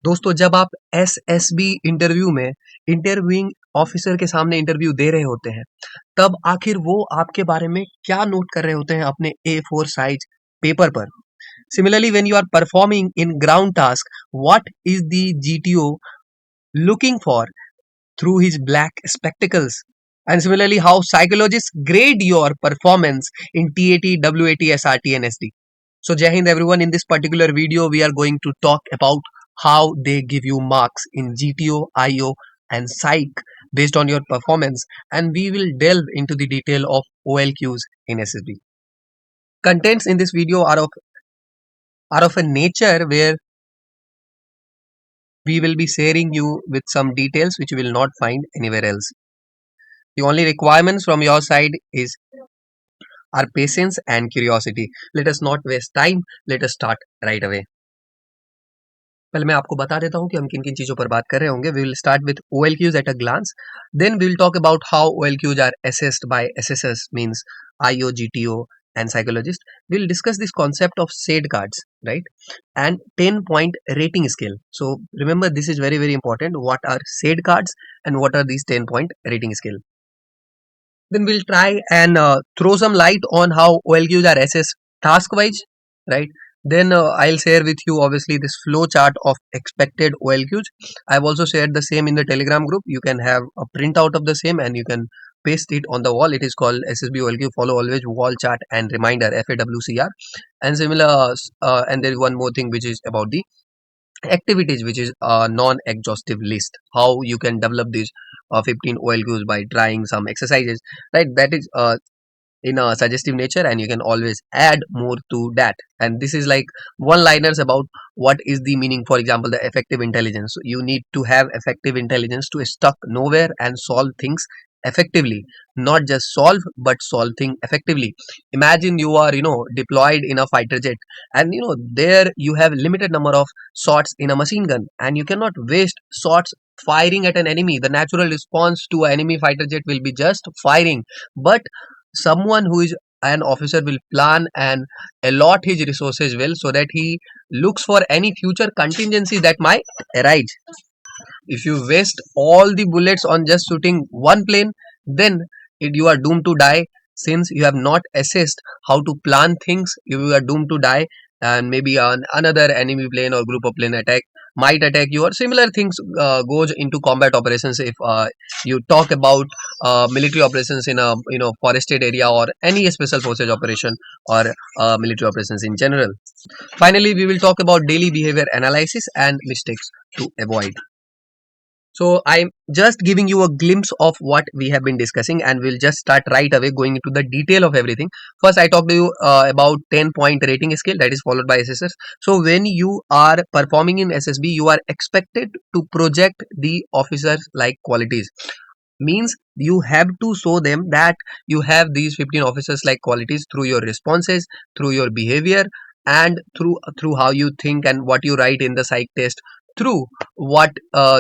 दोस्तों, जब आप एसएसबी इंटरव्यू में इंटरव्यूइंग ऑफिसर के सामने इंटरव्यू दे रहे होते हैं, तब आखिर वो आपके बारे में क्या नोट कर रहे होते हैं अपने A4 साइज पेपर पर। Similarly, when you are performing in ground task, what is the GTO looking for through his black spectacles? And similarly, how psychologists grade your performance in TAT, WAT, SRT, and SD. So, Jai Hind everyone. In this particular video, we are going to talk about how they give you marks in GTO, IO, and Psych based on your performance, and we will delve into the detail of OLQs in SSB. Contents in this video are of a nature where we will be sharing you with some details which you will not find anywhere else. The only requirements from your side is our patience and curiosity. Let us not waste time. Let us start right away. पहले मैं आपको बता देता हूँ कि हम किन किन चीज़ों पर बात कर रहे होंगे. We will start with OLQs at a glance. Then we will talk about how OLQs are assessed by assessors, means IO, GTO, and psychologist. We will discuss this concept of SAID cards, right? And 10-point rating scale. So remember, this is very, very important. What are SAID cards and what are these 10-point rating scale? Then we'll try and throw some light on how OLQs are assessed task-wise, right? Then I'll share with you obviously this flow chart of expected OLQs. I've also shared the same in the Telegram group. You can have a printout of the same and you can paste it on the wall. It is called SSB OLQ Follow Always Wall Chart and Reminder, FAWCR. And similar, and there is one more thing which is about the activities, which is a non-exhaustive list. How you can develop these 15 OLQs by trying some exercises, right? That is in a suggestive nature, and you can always add more to that. And this is like one liners about what is the meaning. For example, the effective intelligence. So you need to have effective intelligence to stuck nowhere and solve things effectively, not just solve but solve thing effectively. Imagine you are deployed in a fighter jet, and there you have limited number of shots in a machine gun, and you cannot waste shots firing at an enemy. The natural response to an enemy fighter jet will be just firing, but someone who is an officer will plan and allot his resources well, so that he looks for any future contingency that might arise. If you waste all the bullets on just shooting one plane, then you are doomed to die. Since you have not assessed how to plan things, you are doomed to die, and maybe another enemy plane or group of plane might attack you, or similar things goes into combat operations. If you talk about military operations in a forested area, or any special forces operation, or military operations in general. Finally, we will talk about daily behavior analysis and mistakes to avoid. So I'm just giving you a glimpse of what we have been discussing, and we'll just start right away going into the detail of everything. First, I talked to you about 10-point rating scale, that is followed by SSS. So when you are performing in SSB, you are expected to project the officers like qualities. Means you have to show them that you have these 15 officers like qualities through your responses, through your behavior, and through how you think and what you write in the psych test, through what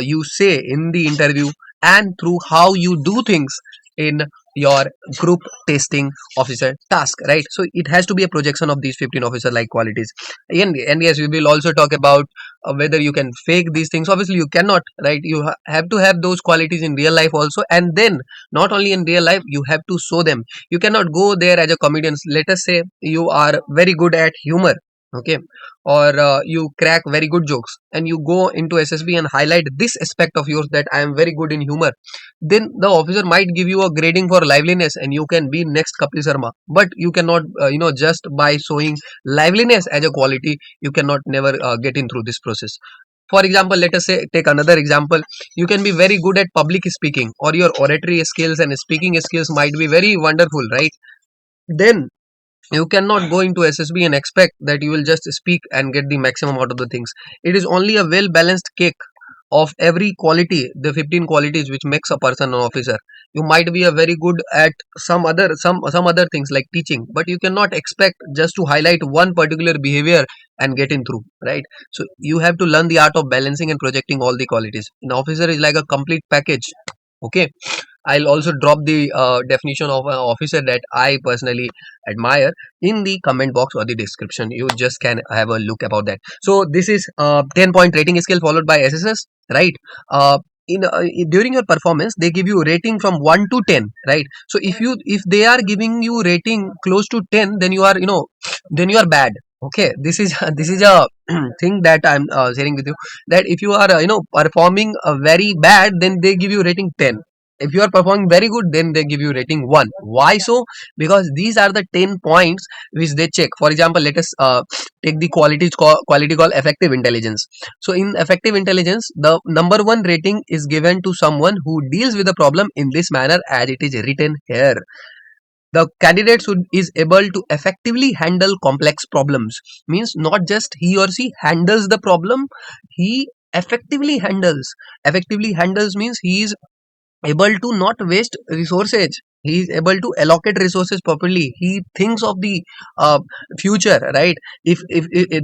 you say in the interview, and through how you do things in your group testing officer task, right? So it has to be a projection of these 15 officer like qualities. And yes, we will also talk about whether you can fake these things. Obviously you cannot, right? You have to have those qualities in real life also, and then not only in real life, you have to show them. You cannot go there as a comedian. Let us say you are very good at humor, okay, or you crack very good jokes, and you go into SSB and highlight this aspect of yours, that I am very good in humor. Then the officer might give you a grading for liveliness, and you can be next Kapil Sharma. But you cannot just by showing liveliness as a quality, you cannot never get in through this process. For example, let us say, take another example. You can be very good at public speaking, or your oratory skills and speaking skills might be very wonderful, right? Then you cannot go into SSB and expect that you will just speak and get the maximum out of the things. It is only a well balanced cake of every quality, the 15 qualities which makes a person an officer. You might be a very good at some other things like teaching, but you cannot expect just to highlight one particular behavior and get in through, right? So you have to learn the art of balancing and projecting all the qualities. An officer is like a complete package, okay? I'll also drop the definition of an officer that I personally admire in the comment box or the description. You just can have a look about that. So this is 10-point rating scale followed by SSS, right? uh, During your performance they give you rating from 1 to 10, right? So if they are giving you rating close to 10, then you are, then you are bad. Okay, this is this is a thing that I'm sharing with you, that if you are performing very bad, then they give you rating 10. If you are performing very good, then they give you rating 1. Why so? Because these are the 10 points which they check. For example, let us take the quality called effective intelligence. So in effective intelligence, the number one rating is given to someone who deals with the problem in this manner as it is written here. The candidate is able to effectively handle complex problems. Means not just he or she handles the problem, he effectively handles means he is able to not waste resources. He is able to allocate resources properly. He thinks of the uh, future, right? If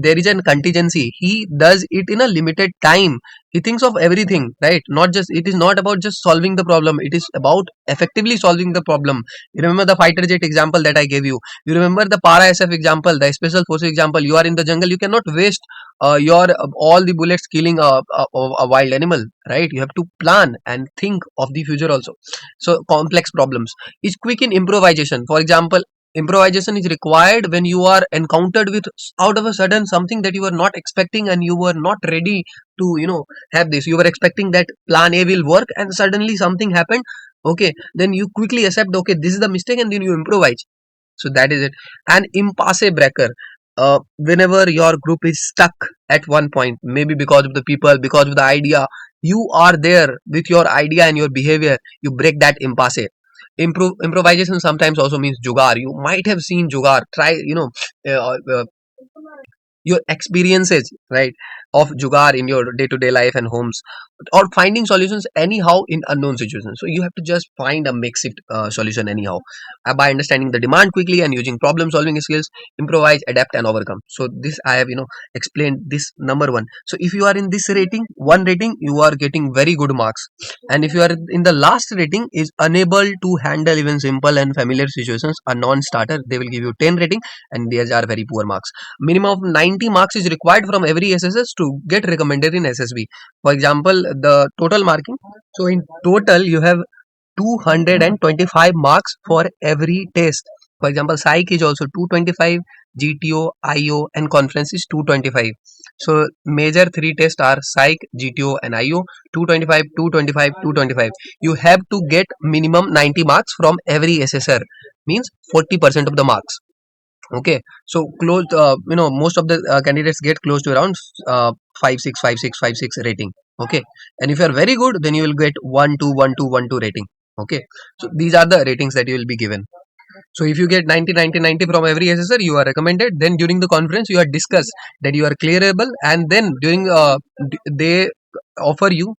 there is a contingency, he does it in a limited time. He thinks of everything, right? Not just, it is not about just solving the problem, it is about effectively solving the problem. You remember the fighter jet example that I gave you. You remember the para SF example, the special forces example. You are in the jungle, you cannot waste your all the bullets killing a wild animal, right? You have to plan and think of the future also. So complex problems is quick in improvisation. For example, improvisation is required when you are encountered with out of a sudden something that you were not expecting, and you were not ready to have this. You were expecting that plan A will work, and suddenly something happened. Okay, then you quickly accept, okay, this is the mistake, and then you improvise. So that is it. An impasse breaker. Whenever your group is stuck at one point, maybe because of the people, because of the idea, you are there with your idea and your behavior, you break that impasse. Improvisation sometimes also means jugaad. You might have seen jugaad. Try, your experiences, right, of jugaad in your day-to-day life and homes, or finding solutions anyhow in unknown situations. So you have to just find a makeshift solution anyhow, by understanding the demand quickly and using problem solving skills. Improvise, adapt and overcome. So this I have explained this number one. So if you are in this rating, one rating, you are getting very good marks. And if you are in the last rating, is unable to handle even simple and familiar situations, a non-starter, they will give you 10 rating, and these are very poor marks. Minimum of 90 marks is required from every SSS to get recommended in SSB. For example, the total marking. So in total, you have 225 marks for every test. For example, psych is also 225, GTO, IO, and conference is 225. So major three tests are psych, GTO, and IO. 225, 225, 225. You have to get minimum 90 marks from every SSR. Means 40% of the marks. Okay, so close. Most of the candidates get close to around 5.6, 5.6, 5.6 rating. Okay, and if you are very good, then you will get 1.2, 1.2, 1.2 rating. Okay, so these are the ratings that you will be given. So if you get 90, 90, 90 from every assessor, you are recommended. Then during the conference, you are discussed that you are clearable, and then during they offer you,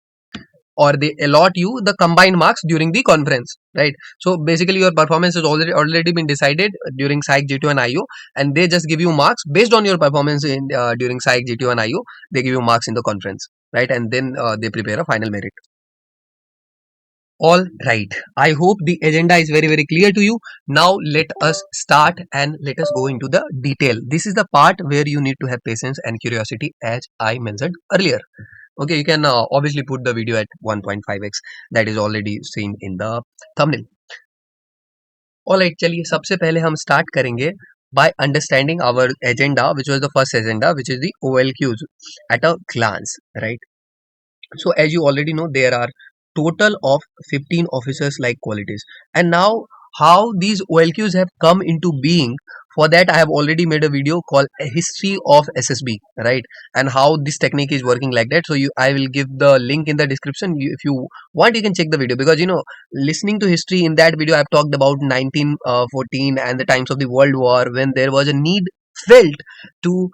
or they allot you the combined marks during the conference, right? So basically your performance has already been decided during psych, GTO, and IO, and they just give you marks based on your performance in during psych, GTO, and IO. They give you marks in the conference, right? And then they prepare a final merit. All right, I hope the agenda is very very clear to you. Now let us start and let us go into the detail. This is the part where you need to have patience and curiosity, as I mentioned earlier. Okay, you can obviously put the video at 1.5x, that is already seen in the thumbnail. Alright, चलिए सबसे पहले हम start करेंगे by understanding our agenda, which was the first agenda, which is the OLQs at a glance, right? So as you already know, there are total of 15 officers like qualities. And now how these OLQs have come into being, for that I have already made a video called a history of SSB, right? And how this technique is working like that. So I will give the link in the description. If you want, you can check the video, because listening to history, in that video I've talked about 1914 and the times of the World War, when there was a need felt to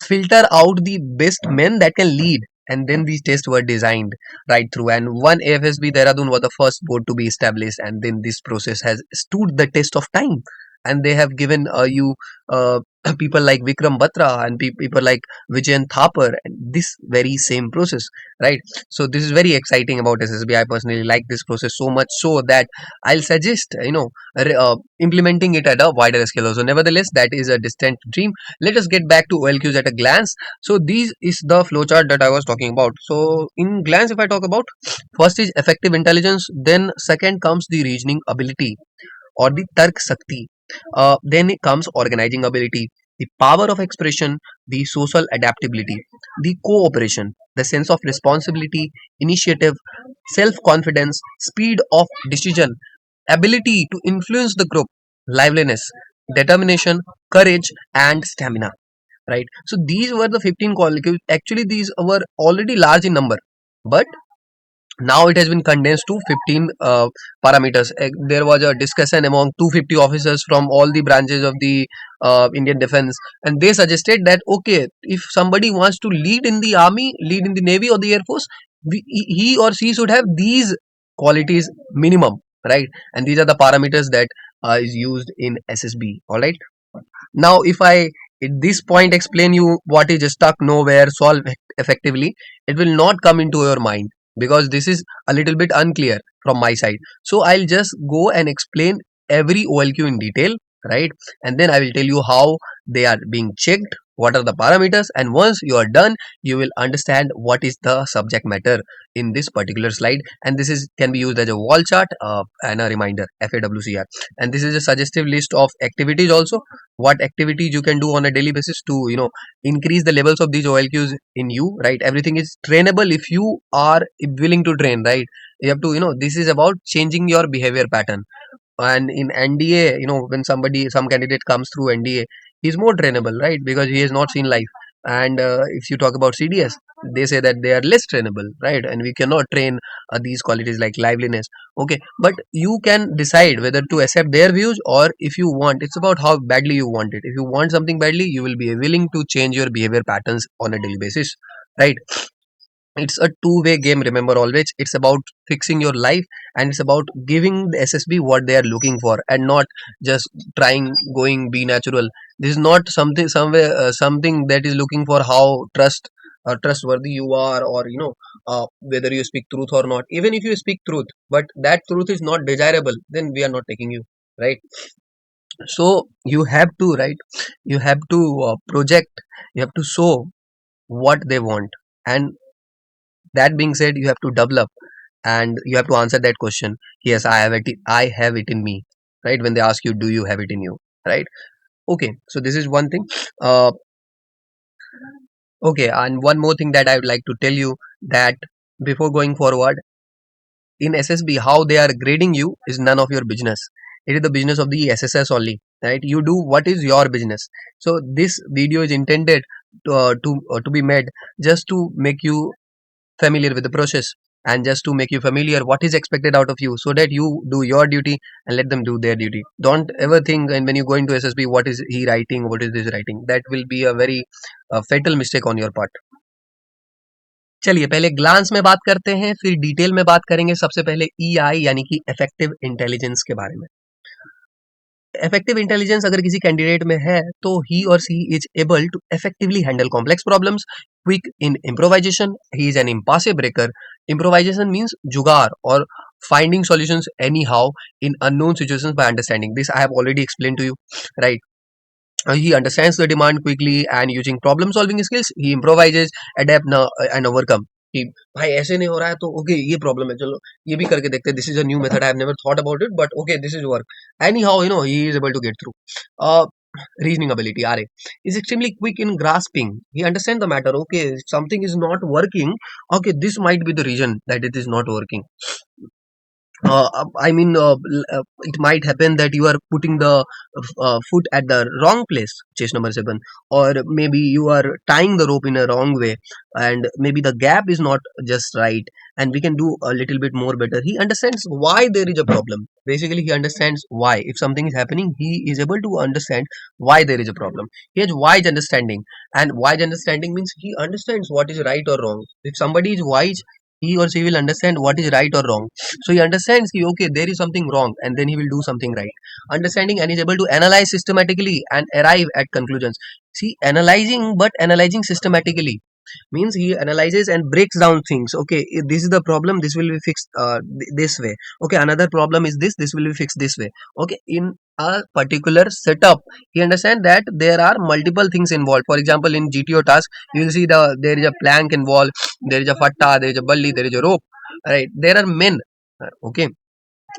filter out the best men that can lead, and then these tests were designed right through, and one AFSB Dehradun was the first board to be established, and then this process has stood the test of time, and they have given you people like Vikram Batra and people like Vijayan Thapar, and this very same process, right? So this is very exciting about SSB. I personally like this process so much so that I'll suggest, implementing it at a wider scale also. Nevertheless, that is a distant dream. Let us get back to OLQs at a glance. So this is the flowchart that I was talking about. So in glance, if I talk about, first is effective intelligence, then second comes the reasoning ability or the Tark Sakti. Then it comes organizing ability, the power of expression, the social adaptability, the cooperation, the sense of responsibility, initiative, self confidence, speed of decision, ability to influence the group, liveliness, determination, courage, and stamina. Right. So these were the 15 qualities. Actually, these were already large in number, but now it has been condensed to 15 parameters. There was a discussion among 250 officers from all the branches of the Indian defense, and they suggested that okay, if somebody wants to lead in the army, lead in the navy or the air force, he or she should have these qualities minimum, right? And these are the parameters that is used in SSB. All right. Now, if I at this point explain you what is stuck nowhere, solve effectively, it will not come into your mind because this is a little bit unclear from my side. So I'll just go and explain every OLQ in detail, right? And then I will tell you how they are being checked, what are the parameters, and once you are done, you will understand what is the subject matter in this particular slide. And this is can be used as a wall chart and a reminder, FAWCR. And this is a suggestive list of activities also, what activities you can do on a daily basis to increase the levels of these OLQs in you, right? Everything is trainable if you are willing to train, right? You have to, this is about changing your behavior pattern. And in NDA, when some candidate comes through NDA, he's more trainable, right? Because he has not seen life. And if you talk about CDS, they say that they are less trainable, right? And we cannot train these qualities like liveliness. Okay, but you can decide whether to accept their views, or if you want, it's about how badly you want it. If you want something badly, you will be willing to change your behavior patterns on a daily basis, right? It's a two-way game, remember always. It's about fixing your life, and it's about giving the SSB what they are looking for, and not just trying going be natural. This is not something somewhere something that is looking for how trustworthy you are, or whether you speak truth or not. Even if you speak truth, but that truth is not desirable, then we are not taking you, right? So you have to, right, you have to project, you have to show what they want. And that being said, you have to develop, and you have to answer that question. Yes, I have it in me, right? When they ask you, do you have it in you, right? Okay, so this is one thing. uh okay, and one more thing that I would like to tell you, that before going forward in SSB, how they are grading you is none of your business. It is the business of the SSS only, right? You do what is your business. So this video is intended to be made just to make you familiar with the process, and just to make you familiar what is expected out of you, so that you do your duty and let them do their duty. Don't ever think, and when you go into SSB, what is he writing, what is this writing, that will be a very fatal mistake on your part. चलिए पहले glance में बात करते हैं, फिर detail में बात करेंगे। सबसे पहले EI यानी कि इफेक्टिव इंटेलिजेंस के बारे में। इफेक्टिव इंटेलिजेंस अगर किसी कैंडिडेट में है, तो ही और she is able to effectively handle complex problems, quick in improvisation, he is an impassive breaker. Improvisation means jugaad और finding solutions anyhow in unknown situations by understanding. This I have already explained to you, right? He understands the demand quickly, and using problem solving skills he improvises, adapt and overcome. कि भाई ऐसे नहीं हो रहा है तो okay ये problem है, चलो ये भी करके देखते हैं, this is a new method, I have never thought about it, but okay this is work anyhow, he is able to get through. Reasoning ability, RA, is extremely quick in grasping. He understands the matter. Okay, something is not working. Okay, this might be the reason that it is not working. I mean, it might happen that you are putting the foot at the wrong place, chase number 7, or maybe you are tying the rope in a wrong way, and maybe the gap is not just right, and we can do a little bit more better. He understands why there is a problem. Basically, he understands why. If something is happening, he is able to understand why there is a problem. He has wise understanding, and wise understanding means he understands what is right or wrong. If somebody is wise, he or she will understand what is right or wrong. So he understands ki, okay, there is something wrong, and then he will do something right. Understanding and is able to analyze systematically and arrive at conclusions. See, analyzing, but analyzing systematically means he analyzes and breaks down things. Okay, if this is the problem, this will be fixed this way. Okay, another problem is this will be fixed this way. Okay, in a particular setup, he understands that there are multiple things involved. For example, in GTO task, you will see there is a plank involved, there is a fatta, there is a bully, there is a rope, right? There are men. Okay,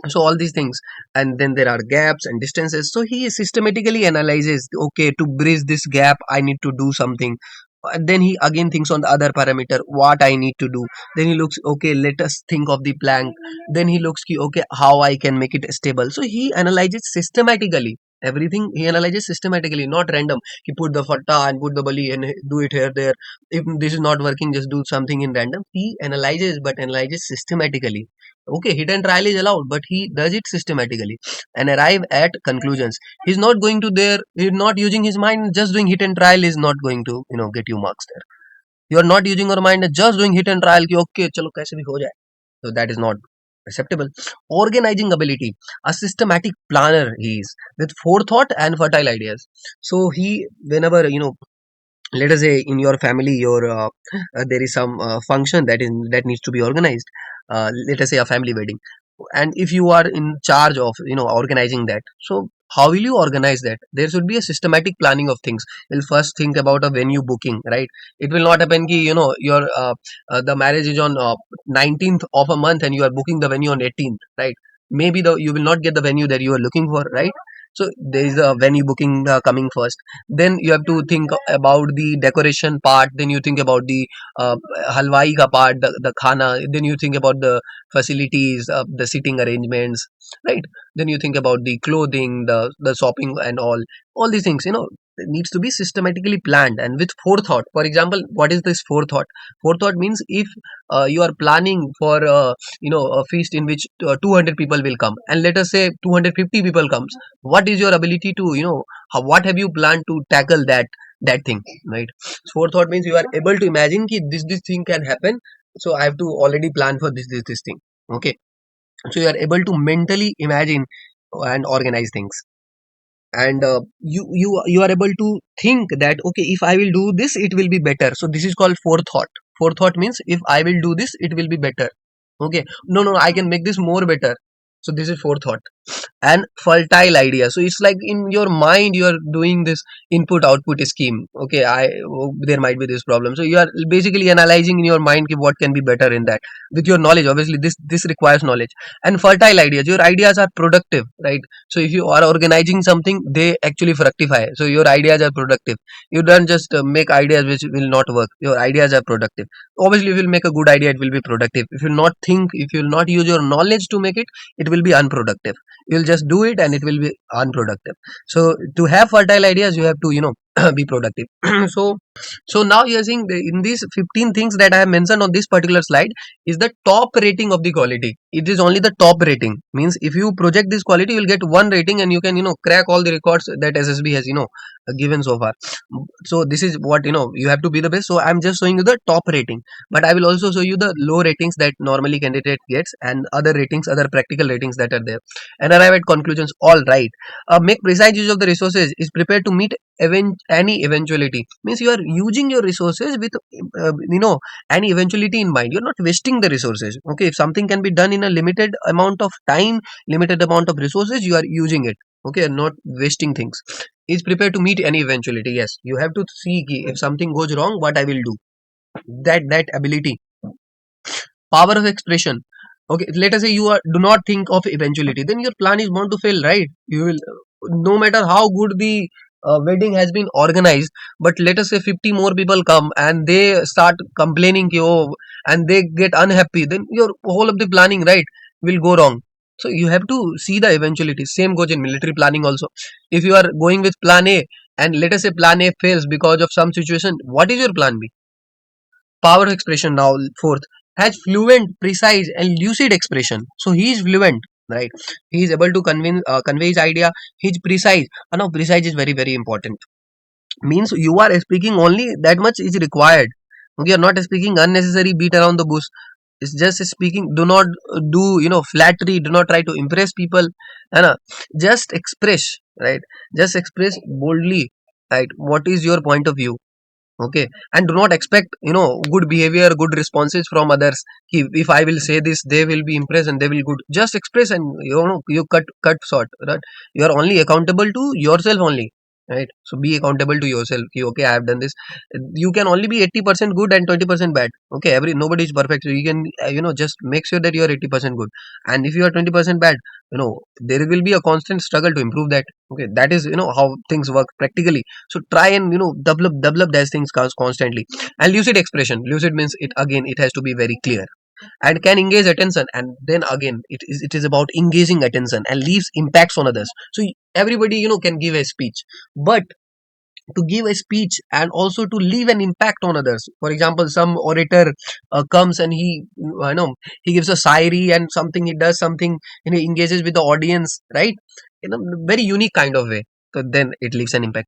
so all these things, and then there are gaps and distances. So he systematically analyzes, okay, to bridge this gap I need to do something. And then he again thinks on the other parameter what I need to do. Then he looks, okay, let us think of the plank. Then he looks ki, okay, how I can make it stable. So he analyzes systematically everything. He analyzes systematically, not random. He put the fatta and put the bali and do it here there. If this is not working, just do something in random. He analyzes, but analyzes systematically. Okay, hit and trial is allowed, but he does it systematically and arrive at conclusions. He's not going to there, he's not using his mind. Just doing hit and trial is not going to, get you marks there. You are not using your mind, just doing hit and trial ki, okay chalo kaise bhi ho jaye. So that is not acceptable. Organizing ability, a systematic planner he is, with forethought and fertile ideas. So he, whenever, let us say in your family, your there is some function that needs to be organized. Let us say a family wedding, and if you are in charge of, organizing that, so how will you organize that? There should be a systematic planning of things. You'll first think about a venue booking, right? It will not happen ki, your the marriage is on 19th of a month and you are booking the venue on 18th, right? Maybe you will not get the venue that you are looking for, right? So there is a venue booking coming first. Then you have to think about the decoration part. Then you think about the halwai ka part, the khana. Then you think about the facilities, the sitting arrangements, right? Then you think about the clothing, the shopping and all these things, it needs to be systematically planned and with forethought. For example, what is this forethought? Forethought means if you are planning for a feast in which 200 people will come, and let us say 250 people comes, what is your ability to, what have you planned to tackle that thing, right? Forethought means you are able to imagine ki this thing can happen, so I have to already plan for this thing. Okay, so you are able to mentally imagine and organize things. And you are able to think that, okay, if I will do this it will be better. So this is called forethought. Forethought means if I will do this it will be better. Okay, no, I can make this more better. So this is forethought. And fertile idea, so it's like in your mind you are doing this input output scheme. Okay, there might be this problem, so you are basically analyzing in your mind ki what can be better in that, with your knowledge. Obviously this requires knowledge. And fertile ideas, your ideas are productive, right? So if you are organizing something, they actually fructify, so your ideas are productive. You don't just make ideas which will not work. Your ideas are productive. Obviously if you will make a good idea, it will be productive. If you will not think, if you will not use your knowledge to make it, it will be unproductive. You'll just do it and it will be unproductive. So to have fertile ideas, you have to, be productive. so so now you're seeing in these 15 things that I have mentioned on this particular slide is the top rating of the quality. It is only the top rating. Means if you project this quality, you'll get one rating and you can, crack all the records that SSB has, given so far. So this is what, you have to be the best. So I'm just showing you the top rating, but I will also show you the low ratings that normally candidate gets, and other ratings, other practical ratings that are there, and arrive at conclusions. All right. Make precise use of the resources, is prepared to meet any eventuality. Means you are using your resources with any eventuality in mind. You're not wasting the resources. Okay, if something can be done in a limited amount of time, limited amount of resources, you are using it. Okay, not wasting things. Is prepared to meet any eventuality. Yes, you have to see if something goes wrong, what I will do. That ability. Power of expression. Okay, let us say you do not think of eventuality, then your plan is bound to fail, right? You will, no matter how good the wedding has been organized, but let us say 50 more people come and they start complaining ki, oh, and they get unhappy, then your whole of the planning, right, will go wrong. So you have to see the eventuality. Same goes in military planning also. If you are going with plan A, and let us say plan A fails because of some situation, what is your plan B? Power of expression. Now fourth, has fluent, precise and lucid expression. So he is fluent, right? He is able to convey his idea. He is precise. Now precise is very very important. Means you are speaking only that much is required. You are not speaking unnecessary beat around the bush. It's just speaking. Do not do, flattery. Do not try to impress people. है ना? Just express, right? Just express boldly, right? What is your point of view? Okay, and do not expect good behavior, good responses from others. If I will say this, they will be impressed and they will good. Just express, and you cut short, right? You are only accountable to yourself only, right? So be accountable to yourself. Okay, I have done this. You can only be 80% good and 20% bad. Okay, nobody is perfect, so you can just make sure that you are 80% good. And if you are 20% bad, there will be a constant struggle to improve that. Okay, that is how things work practically. So try and develop those things constantly. And lucid expression, lucid means, it has to be very clear and can engage attention. And then again, it is about engaging attention and leaves impacts on others. So everybody can give a speech, but to give a speech and also to leave an impact on others. For example, some orator comes and he gives a shayari and something, he does something, and he engages with the audience, right, in a very unique kind of way. So then it leaves an impact.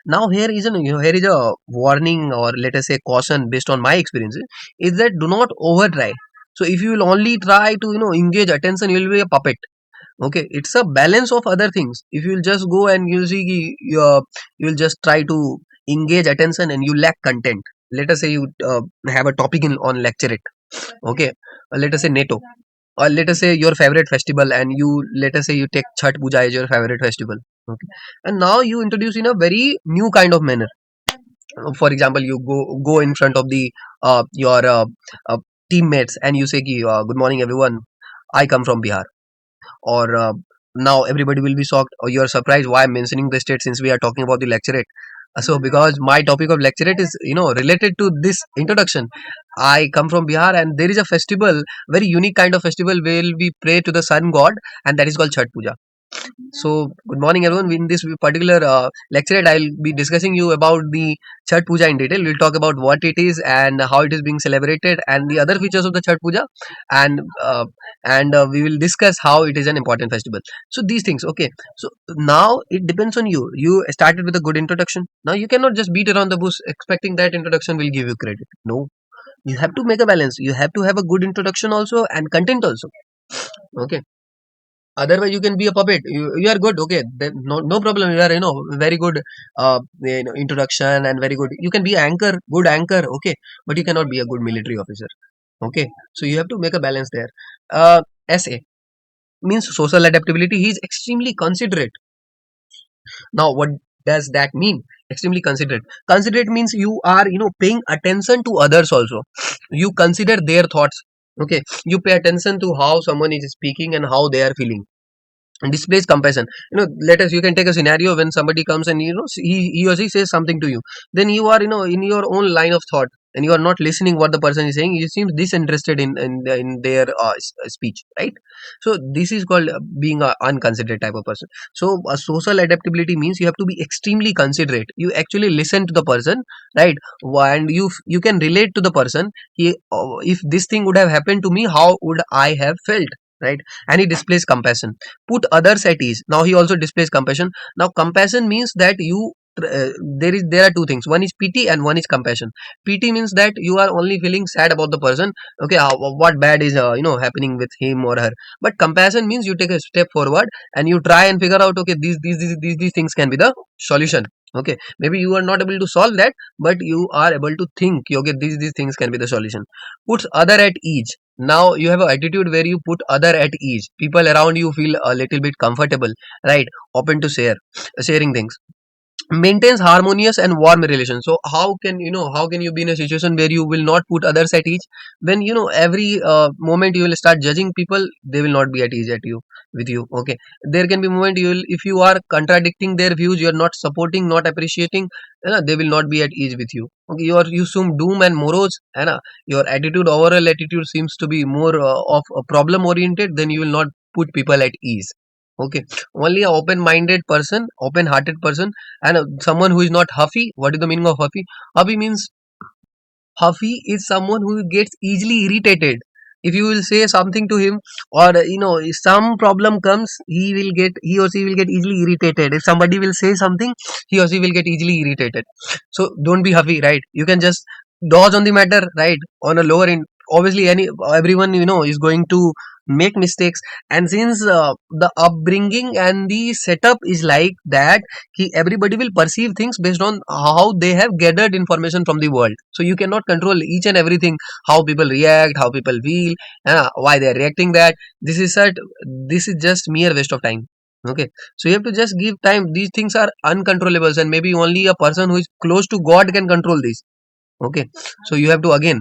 Now here is a warning, or let us say caution, based on my experience, is that do not over try. So if you will only try to engage attention, you will be a puppet. Okay, it's a balance of other things. If you'll just go and you'll see you'll just try to engage attention and you lack content. Let us say you have a topic on lecture it. Okay, let us say NATO, or let us say your favorite festival, and you let us say you take Chhat Puja as your favorite festival. Okay, and now you introduce in a very new kind of manner. For example, you go in front of the your teammates and you say ki, good morning everyone, I come from Bihar. Or now everybody will be shocked, or you are surprised why I'm mentioning the state since we are talking about the lecturate. So because my topic of lecturate is related to this introduction. I come from Bihar, and there is a festival, very unique kind of festival, where we pray to the sun god, and that is called Chhat Puja. So, good morning, everyone. In this particular lecture, I'll be discussing you about the Chhat Puja in detail. We'll talk about what it is and how it is being celebrated, and the other features of the Chhat Puja, and we will discuss how it is an important festival. So these things, okay. So now it depends on you. You started with a good introduction. Now you cannot just beat around the bush expecting that introduction will give you credit. No, you have to make a balance. You have to have a good introduction also and content also. Okay, otherwise you can be a puppet. You are good, okay, then no problem. You are very good introduction and very good, you can be anchor, good anchor, okay, but you cannot be a good military officer. Okay, so you have to make a balance there. SA means social adaptability. He is extremely considerate. Now what does that mean? Extremely considerate. Considerate means you are paying attention to others also. You consider their thoughts. Okay, you pay attention to how someone is speaking and how they are feeling, and displays compassion. Let us, you can take a scenario when somebody comes and he or she says something to you. Then you are in your own line of thought, and you are not listening what the person is saying. You seem disinterested in their speech, right? So this is called being a unconsiderate type of person. So social adaptability means you have to be extremely considerate. You actually listen to the person, right? And you can relate to the person. If this thing would have happened to me, how would I have felt, right? And he displays compassion, put others at ease. Now he also displays compassion. Now compassion means that there are two things. One is pity and one is compassion. Pity means that you are only feeling sad about the person. Okay, what bad is happening with him or her. But compassion means you take a step forward and you try and figure out, okay, these things can be the solution. Okay, maybe you are not able to solve that, but you are able to think, okay, these things can be the solution. Puts other at ease. Now you have an attitude where you put other at ease. People around you feel a little bit comfortable, right? Open to sharing things. Maintains harmonious and warm relations. So how can you be in a situation where you will not put others at ease? When every moment you will start judging people, they will not be at ease at you with you. Okay, there can be moment you will, if you are contradicting their views, you are not supporting, not appreciating, they will not be at ease with you. Okay, you assume doom and morose, your attitude, overall attitude seems to be more of a problem oriented, then you will not put people at ease. Okay, only a open minded person, open hearted person, and someone who is not huffy. What is the meaning of huffy? Huffy means, huffy is someone who gets easily irritated. If you will say something to him, or if some problem comes, he or she will get easily irritated. If somebody will say something, he or she will get easily irritated. So don't be huffy, right? You can just dodge on the matter, right, on a lower end, obviously everyone is going to make mistakes. And since the upbringing and the setup is like that, everybody will perceive things based on how they have gathered information from the world. So you cannot control each and everything, how people react, how people feel, why they are reacting that. This is just mere waste of time. Okay, so you have to just give time. These things are uncontrollables, and maybe only a person who is close to God can control these. Okay, so you have to again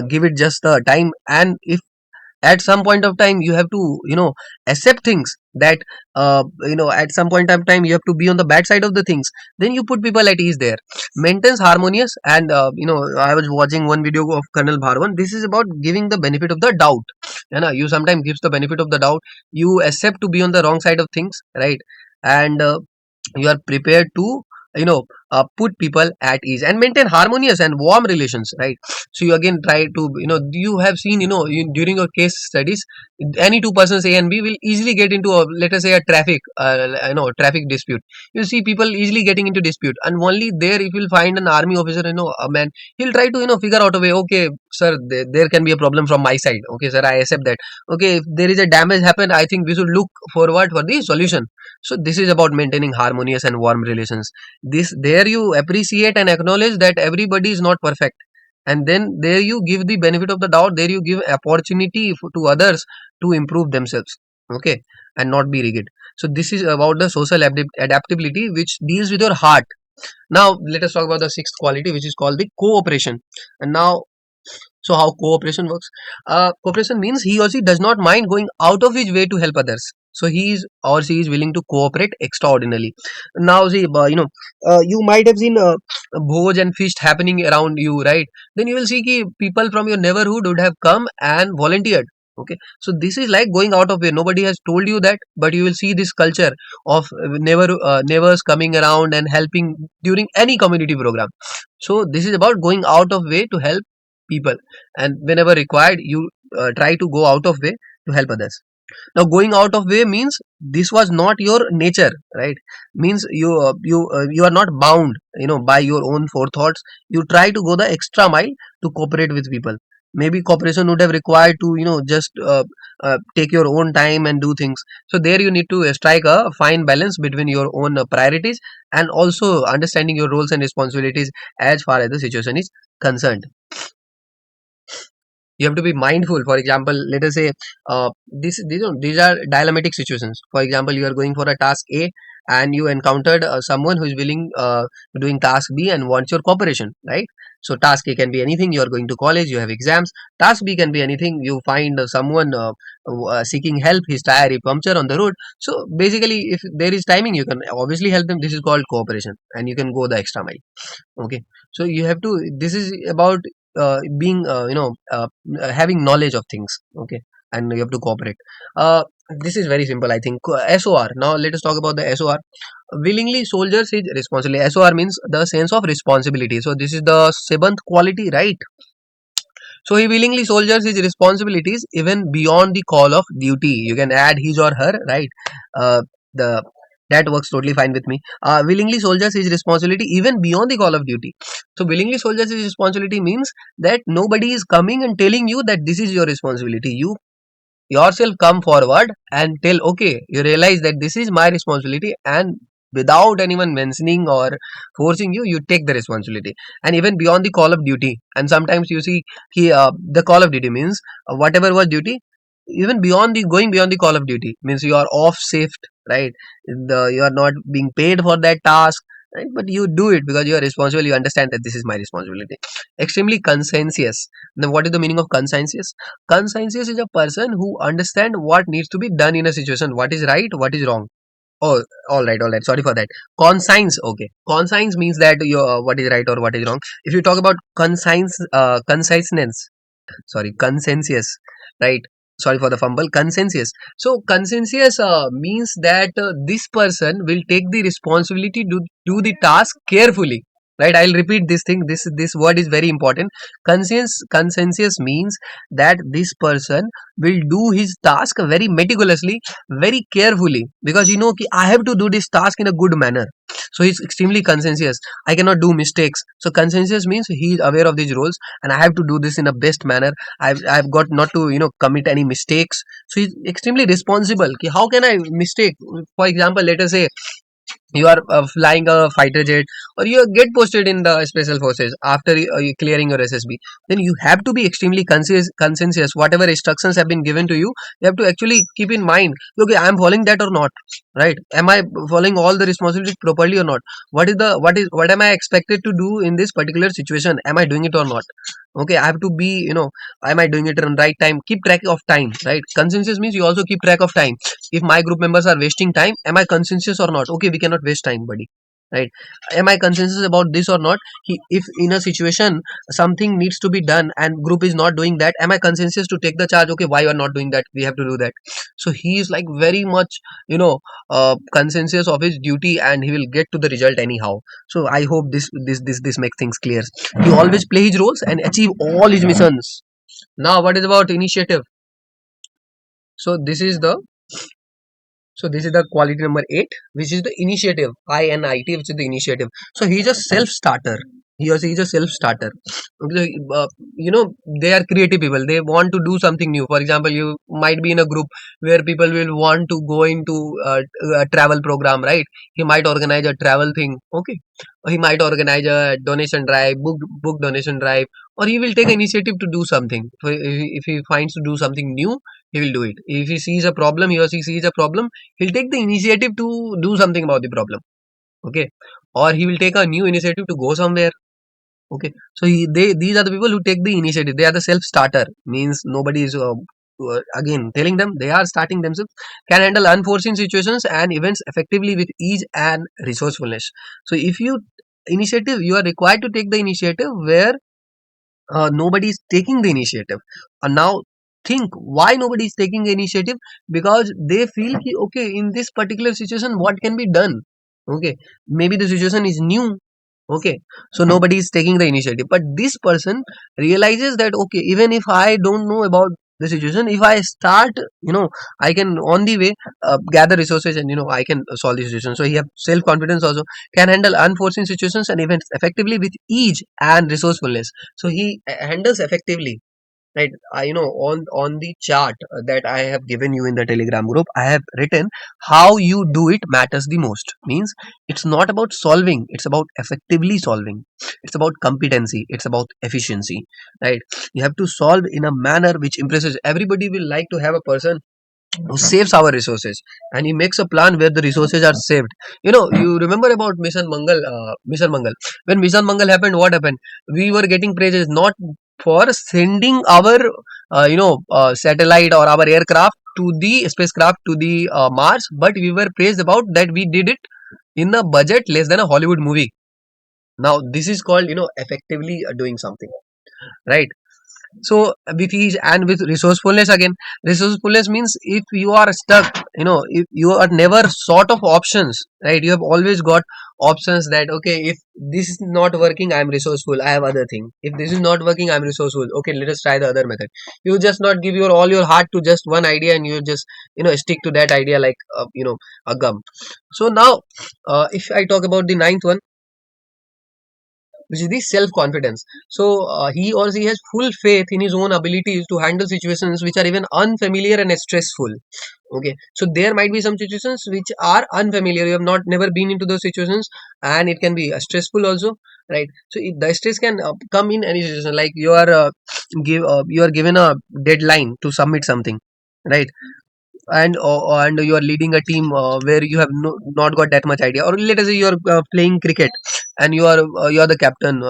give it just time. And if at some point of time you have to accept things that at some point of time you have to be on the bad side of the things, then you put people at ease there. Maintains harmonious. And I was watching one video of Colonel Bharwan. This is about giving the benefit of the doubt. You sometimes gives the benefit of the doubt. You accept to be on the wrong side of things, right? And you are prepared to put people at ease and maintain harmonious and warm relations, right? So you again try to you have seen during your case studies, any two persons A and B will easily get into a, let us say, a traffic dispute. You see people easily getting into dispute, and only there if you'll find an army officer, a man, he'll try to figure out a way. Okay sir, there can be a problem from my side. Okay sir, I accept that. Okay, if there is a damage happened, I think we should look forward for the solution. So this is about maintaining harmonious and warm relations. This there you appreciate and acknowledge that everybody is not perfect, and then there you give the benefit of the doubt. There you give opportunity to others to improve themselves. Okay, and not be rigid. So this is about the social adaptability, which deals with your heart. Now let us talk about the sixth quality, which is called the cooperation. And now, so how cooperation works? Cooperation means he or she does not mind going out of his way to help others. So he is or she is willing to cooperate extraordinarily. Now see, you might have seen bhoj and feast happening around you, right? Then you will see ki people from your neighborhood would have come and volunteered. Okay, so this is like going out of way. Nobody has told you that, but you will see this culture of neighbors coming around and helping during any community program. So this is about going out of way to help people, and whenever required you try to go out of way to help others. Now going out of way means this was not your nature, right? Means you are not bound by your own forethoughts. You try to go the extra mile to cooperate with people. Maybe cooperation would have required to just take your own time and do things. So there you need to strike a fine balance between your own priorities and also understanding your roles and responsibilities as far as the situation is concerned. You have to be mindful. For example, let us say these are dilemmatic situations. For example, you are going for a task A and you encountered someone who is willing doing task B and wants your cooperation, right? So task A can be anything. You are going to college, you have exams. Task B can be anything. You find someone seeking help, his tire is puncture on the road. So basically if there is timing, you can obviously help them. This is called cooperation, and you can go the extra mile. Okay, so you have to, this is about being having knowledge of things. Okay, and you have to cooperate. This is very simple, I think. SOR. Now let us talk about the SOR. Willingly soldiers is responsibility. SOR means the sense of responsibility. So this is the seventh quality, right? So he willingly soldiers his responsibilities even beyond the call of duty. You can add his or her, right? The That works totally fine with me. Willingly soldiers his responsibility even beyond the call of duty. So willingly soldiers his responsibility means that nobody is coming and telling you that this is your responsibility. You yourself come forward and tell, okay, you realize that this is my responsibility, and without anyone mentioning or forcing you, you take the responsibility. And even beyond the call of duty. And sometimes you see the call of duty means whatever was duty, even beyond the going beyond the call of duty means you are off shift, right? You are not being paid for that task, right? But you do it because you are responsible. You understand that this is my responsibility. Extremely conscientious. Now what is the meaning of conscientious? Conscientious is a person who understand what needs to be done in a situation, what is right, what is wrong. Oh, all right. Sorry for that. Conscience. Okay. Conscience means that you what is right or what is wrong. If you talk about conciseness, sorry, consensus, right? Sorry for the fumble. Consensus. So consensus means that this person will take the responsibility to do the task carefully, right? I'll repeat this thing. This word is very important. Consensus means that this person will do his task very meticulously, very carefully, because you know I have to do this task in a good manner. So he's extremely conscientious. I cannot do mistakes. So conscientious means he is aware of these rules, and I have to do this in a best manner. I've got not to commit any mistakes. So he's extremely responsible. How can I mistake? For example, let us say you are flying a fighter jet, or you get posted in the special forces after you clearing your SSB. Then you have to be extremely conscientious. Whatever instructions have been given to you, you have to actually keep in mind, okay, I am following that or not, right? Am I following all the responsibilities properly or not? What am I expected to do in this particular situation? Am I doing it or not? Okay, I have to be, am I doing it on right time? Keep track of time, right? Conscientious means you also keep track of time. If my group members are wasting time, am I conscientious or not? Okay, we cannot waste time, buddy, right? Am I conscientious about this or not? If in a situation something needs to be done and group is not doing that, am I conscientious to take the charge? Okay, why you are not doing that? We have to do that. So he is like very much, conscientious of his duty, and he will get to the result anyhow. So I hope this makes things clear. He always play his roles and achieve all his missions. Now what is about initiative? So this is the quality number 8, which is the initiative. INIT, which is the initiative. So he's a self-starter. He or she is a self-starter. Okay, they are creative people. They want to do something new. For example, you might be in a group where people will want to go into a travel program, right? He might organize a travel thing. Okay, or he might organize a donation drive, book donation drive, or he will take initiative to do something. So if he finds to do something new, he will do it. If he sees a problem, he or she sees a problem, he'll take the initiative to do something about the problem. Okay, or he will take a new initiative to go somewhere. Okay, so these are the people who take the initiative. They are the self starter, means nobody is again telling them, they are starting themselves. Can handle unforeseen situations and events effectively with ease and resourcefulness. So if you initiative, you are required to take the initiative where nobody is taking the initiative. And now think why nobody is taking the initiative. Because they feel ki, okay, in this particular situation what can be done. Okay, maybe the situation is new. Okay, so nobody is taking the initiative, but this person realizes that, okay, even if I don't know about the situation, if I start, I can on the way gather resources, and I can solve the situation. So he have self confidence also. Can handle unforeseen situations and events effectively with ease and resourcefulness. So he handles effectively, right? On the chart that I have given you in the Telegram group, I have written how you do it matters the most. Means it's not about solving, it's about effectively solving. It's about competency, it's about efficiency, right? You have to solve in a manner which impresses. Everybody will like to have a person who saves our resources, and he makes a plan where the resources are saved. You remember about Mission Mangal. When Mission Mangal happened, what happened? We were getting praises not for sending our satellite or our aircraft to the spacecraft to the Mars, but we were praised about that we did it in a budget less than a Hollywood movie. Now this is called effectively doing something, right? So with ease and with resourcefulness, again, resourcefulness means if you are stuck, if you are never sort of options, right? You have always got options that, okay, if this is not working, I am resourceful, I have other thing. If this is not working, I am resourceful, okay, let us try the other method. You just not give your all your heart to just one idea, and you just stick to that idea like a gum. So now if I talk about the ninth one, which is the self confidence. So he or she has full faith in his own abilities to handle situations which are even unfamiliar and stressful. Okay, so there might be some situations which are unfamiliar, you have not never been into those situations, and it can be stressful also, right? So the stress can come in any situation, like you are given a deadline to submit something, right? And you are leading a team where you have not got that much idea, or let us say you are playing cricket, and you are the captain,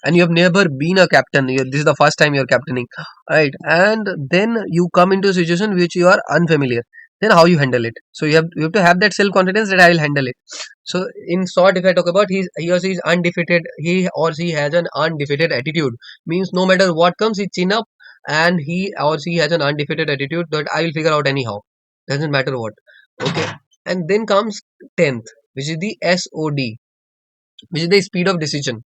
and you have never been a captain. This is the first time you are captaining, right? And then you come into a situation which you are unfamiliar. Then how you handle it? So you have to have that self confidence that I will handle it. So in short, if I talk about he or she is undefeated, he or she has an undefeated attitude. Means no matter what comes, he chin up, and he or she has an undefeated attitude that I will figure out anyhow, doesn't matter what. Okay, and then comes 10th, which is the SOD, which is the speed of decision.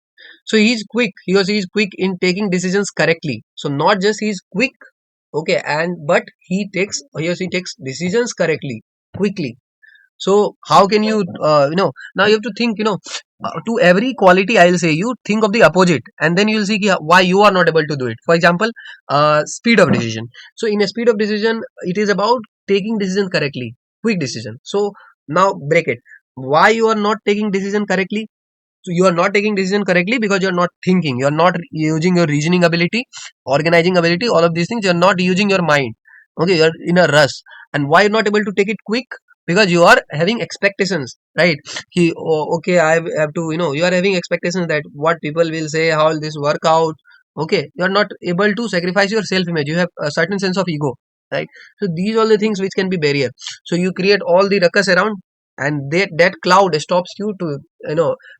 So he's quick, he or she is quick in taking decisions correctly. So not just he's quick, okay, and but he or she takes decisions correctly, quickly. So how can you, now you have to think, to every quality I'll say you think of the opposite, and then you'll see why you are not able to do it. For example, speed of decision. So in a speed of decision, it is about taking decision correctly, quick decision. So now break it. Why you are not taking decision correctly? So you are not taking decision correctly because you are not thinking. You are not using your reasoning ability, organizing ability, all of these things. You are not using your mind. Okay, you are in a rush. And why you are not able to take it quick? Because you are having expectations, right? Okay, I have to, you are having expectations that what people will say, how will this work out. Okay, you are not able to sacrifice your self image. You have a certain sense of ego, right? So these are the things which can be barrier. So you create all the ruckus around, and that cloud stops you to,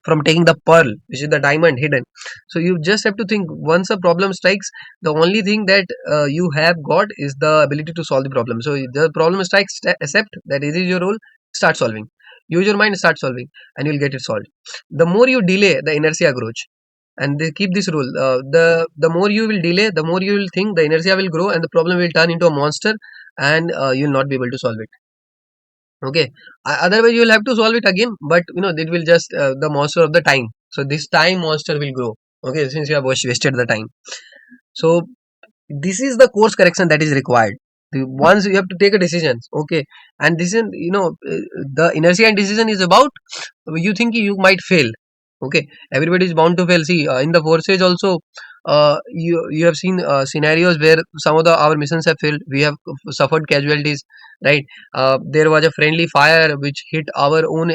from taking the pearl, which is the diamond hidden. So you just have to think, once a problem strikes, the only thing that you have got is the ability to solve the problem. So the problem strikes, accept that it is your role, start solving, use your mind, start solving, and you'll get it solved. The more you delay, the inertia grows. And they keep this rule, the more you will delay, the more you will think, the inertia will grow, and the problem will turn into a monster, and you'll not be able to solve it. Okay. Otherwise you will have to solve it again, but it will just, the monster of the time. So this time monster will grow. Okay, since you have wasted the time. So this is the course correction that is required. Once you have to take a decision. Okay. And this is, the inertia and decision is about, you think you might fail. Okay, everybody is bound to fail. See, in the forces also, you have seen scenarios where some of the our missions have failed. We have suffered casualties, right? There was a friendly fire which hit our own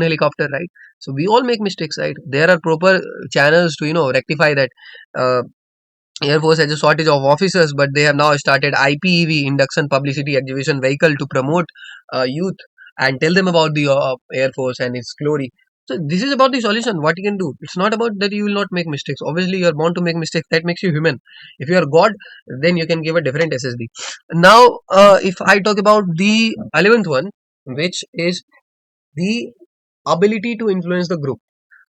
helicopter, right? So we all make mistakes, right? There are proper channels to, rectify that. uh, Air Force has a shortage of officers, but they have now started IPEV, induction publicity exhibition vehicle, to promote youth and tell them about the Air Force and its glory. So this is about the solution. What you can do. It's not about that you will not make mistakes. Obviously, you are born to make mistakes. That makes you human. If you are God, then you can give a different SSB. Now, if I talk about the 11th one, which is the ability to influence the group.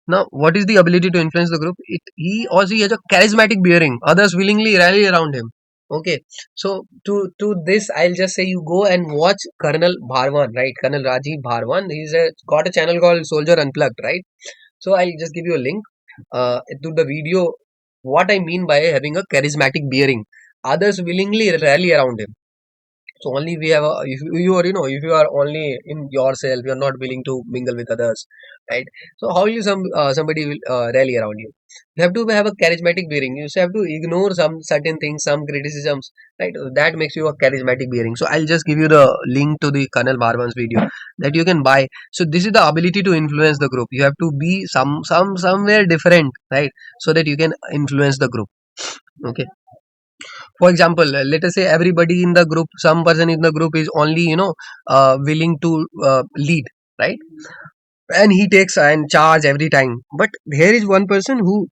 Now, what is the ability to influence the group? He or she has a charismatic bearing. Others willingly rally around him. Okay, so to this, I'll just say you go and watch Colonel Bharwan, right? Colonel Rajiv Bharwan. Got a channel called Soldier Unplugged, right? So I'll just give you a link to the video. What I mean by having a charismatic bearing, others willingly rally around him. So only we have if you are, if you are only in yourself, you are not willing to mingle with others, right? So how will somebody will rally around you? You have to have a charismatic bearing. You have to ignore some certain things, some criticisms, right? That makes you a charismatic bearing. So I'll just give you the link to the Colonel Barban's video that you can buy. So this is the ability to influence the group. You have to be somewhere different, right? So that you can influence the group. Okay. For example, let us say everybody in the group, some person in the group is only, willing to lead, right? And he takes and charge every time, but here is one person who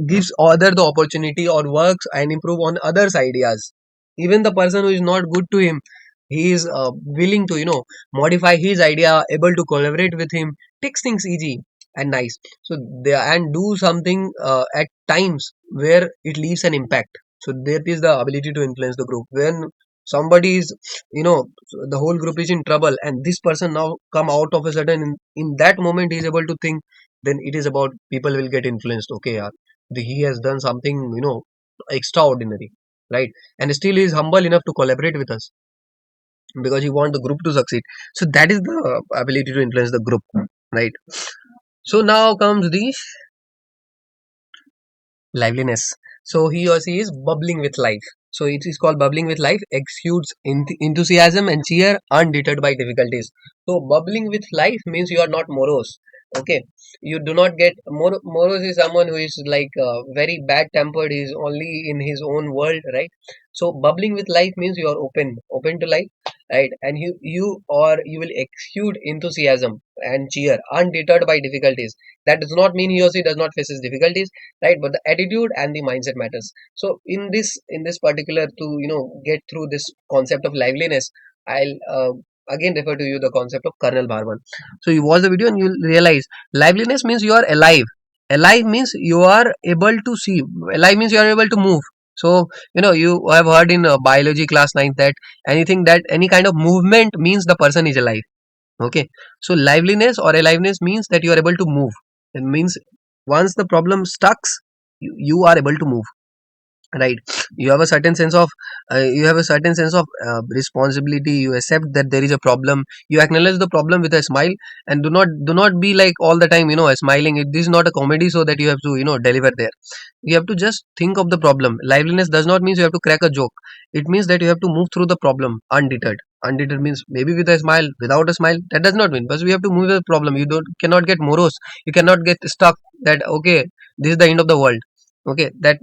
gives other the opportunity or works and improve on others ideas. Even the person who is not good to him, he is willing to, modify his idea, able to collaborate with him, takes things easy and nice. So they and do something at times where it leaves an impact. So that is the ability to influence the group. When somebody is, the whole group is in trouble, and this person now come out of a sudden, in that moment he is able to think, then it is about people will get influenced. Okay, yeah, he has done something, extraordinary, right? And still he is humble enough to collaborate with us because he want the group to succeed. So that is the ability to influence the group, right? So now comes the liveliness. So he or she is bubbling with life. So it is called bubbling with life, exudes enthusiasm and cheer undeterred by difficulties. So bubbling with life means you are not morose. Okay, you do not get morose is someone who is like very bad tempered. He is only in his own world, right? So bubbling with life means you are open to life, right? And you will exude enthusiasm and cheer undeterred by difficulties. That does not mean he or she does not faces difficulties, right? But the attitude and the mindset matters. So in this particular, to get through this concept of liveliness, I'll again refer to you the concept of Colonel Barban. So you watch the video and you'll realize liveliness means you are alive. Alive means you are able to see. Alive means you are able to move. So you have heard in biology class 9 that any kind of movement means the person is alive. Okay, so liveliness or aliveness means that you are able to move. It means once the problem stucks, you are able to move, right? You have a certain sense of responsibility. You accept that there is a problem, you acknowledge the problem with a smile, and do not be like all the time, smiling. This is not a comedy so that you have to, deliver there. You have to just think of the problem. Liveliness does not mean you have to crack a joke. It means that you have to move through the problem undeterred. Undeterred means maybe with a smile, without a smile, that does not mean, but we have to move the problem. You don't cannot get morose, you cannot get stuck that okay, this is the end of the world. Okay, that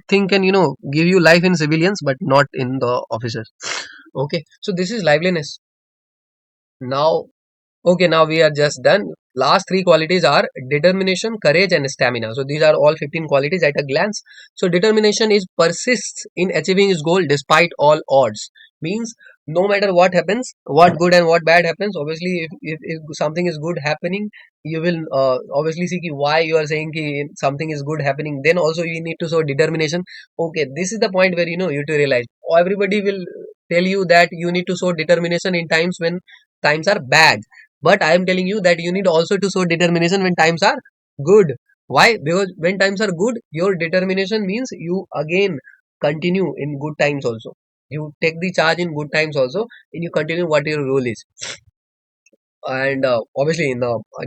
thing can, give you life in civilians but not in the officers. Okay, so this is liveliness. Now, okay, now we are just done. Last three qualities are determination, courage, and stamina. So these are all 15 qualities at a glance. So determination is persists in achieving his goal despite all odds. Means no matter what happens, what good and what bad happens. Obviously, if something is good happening, you will obviously see why you are saying ki something is good happening. Then also you need to show determination. Okay, this is the point where you have to realize. Everybody will tell you that you need to show determination in times when times are bad, but I am telling you that you need also to show determination when times are good. Why? Because when times are good, your determination means you again continue in good times also. You take the charge in good times also, and you continue what your role is. And obviously,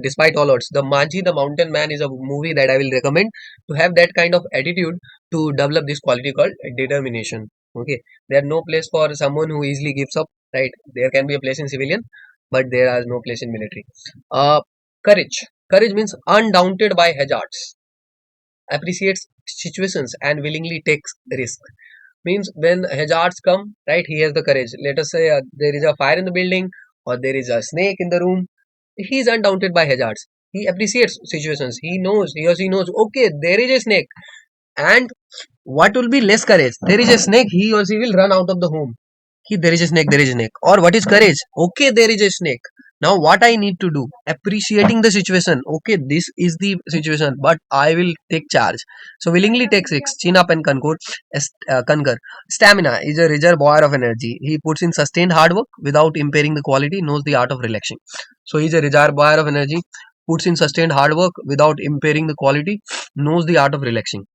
despite all odds, the Manji, the Mountain Man, is a movie that I will recommend to have that kind of attitude to develop this quality called determination. Okay, there are no place for someone who easily gives up. Right, there can be a place in civilian, but there is no place in military. Uh, Courage. Courage means undaunted by hazards, appreciates situations and willingly takes risk. Means when hazards come, right, he has the courage. Let us say there is a fire in the building or there is a snake in the room. He is undaunted by hazards. He appreciates situations. He or she knows, okay, there is a snake. And what will be less courage? There is a snake, he or she will run out of the home. There is a snake, there is a snake. Or what is courage? Okay, there is a snake. Now what I need to do? Appreciating the situation. Okay, this is the situation, but I will take charge. So willingly take risks, chin up and conquer. Stamina is a reservoir of energy. He puts in sustained hard work without impairing the quality, knows the art of relaxing. So he's a reservoir of energy, puts in sustained hard work without impairing the quality, knows the art of relaxing.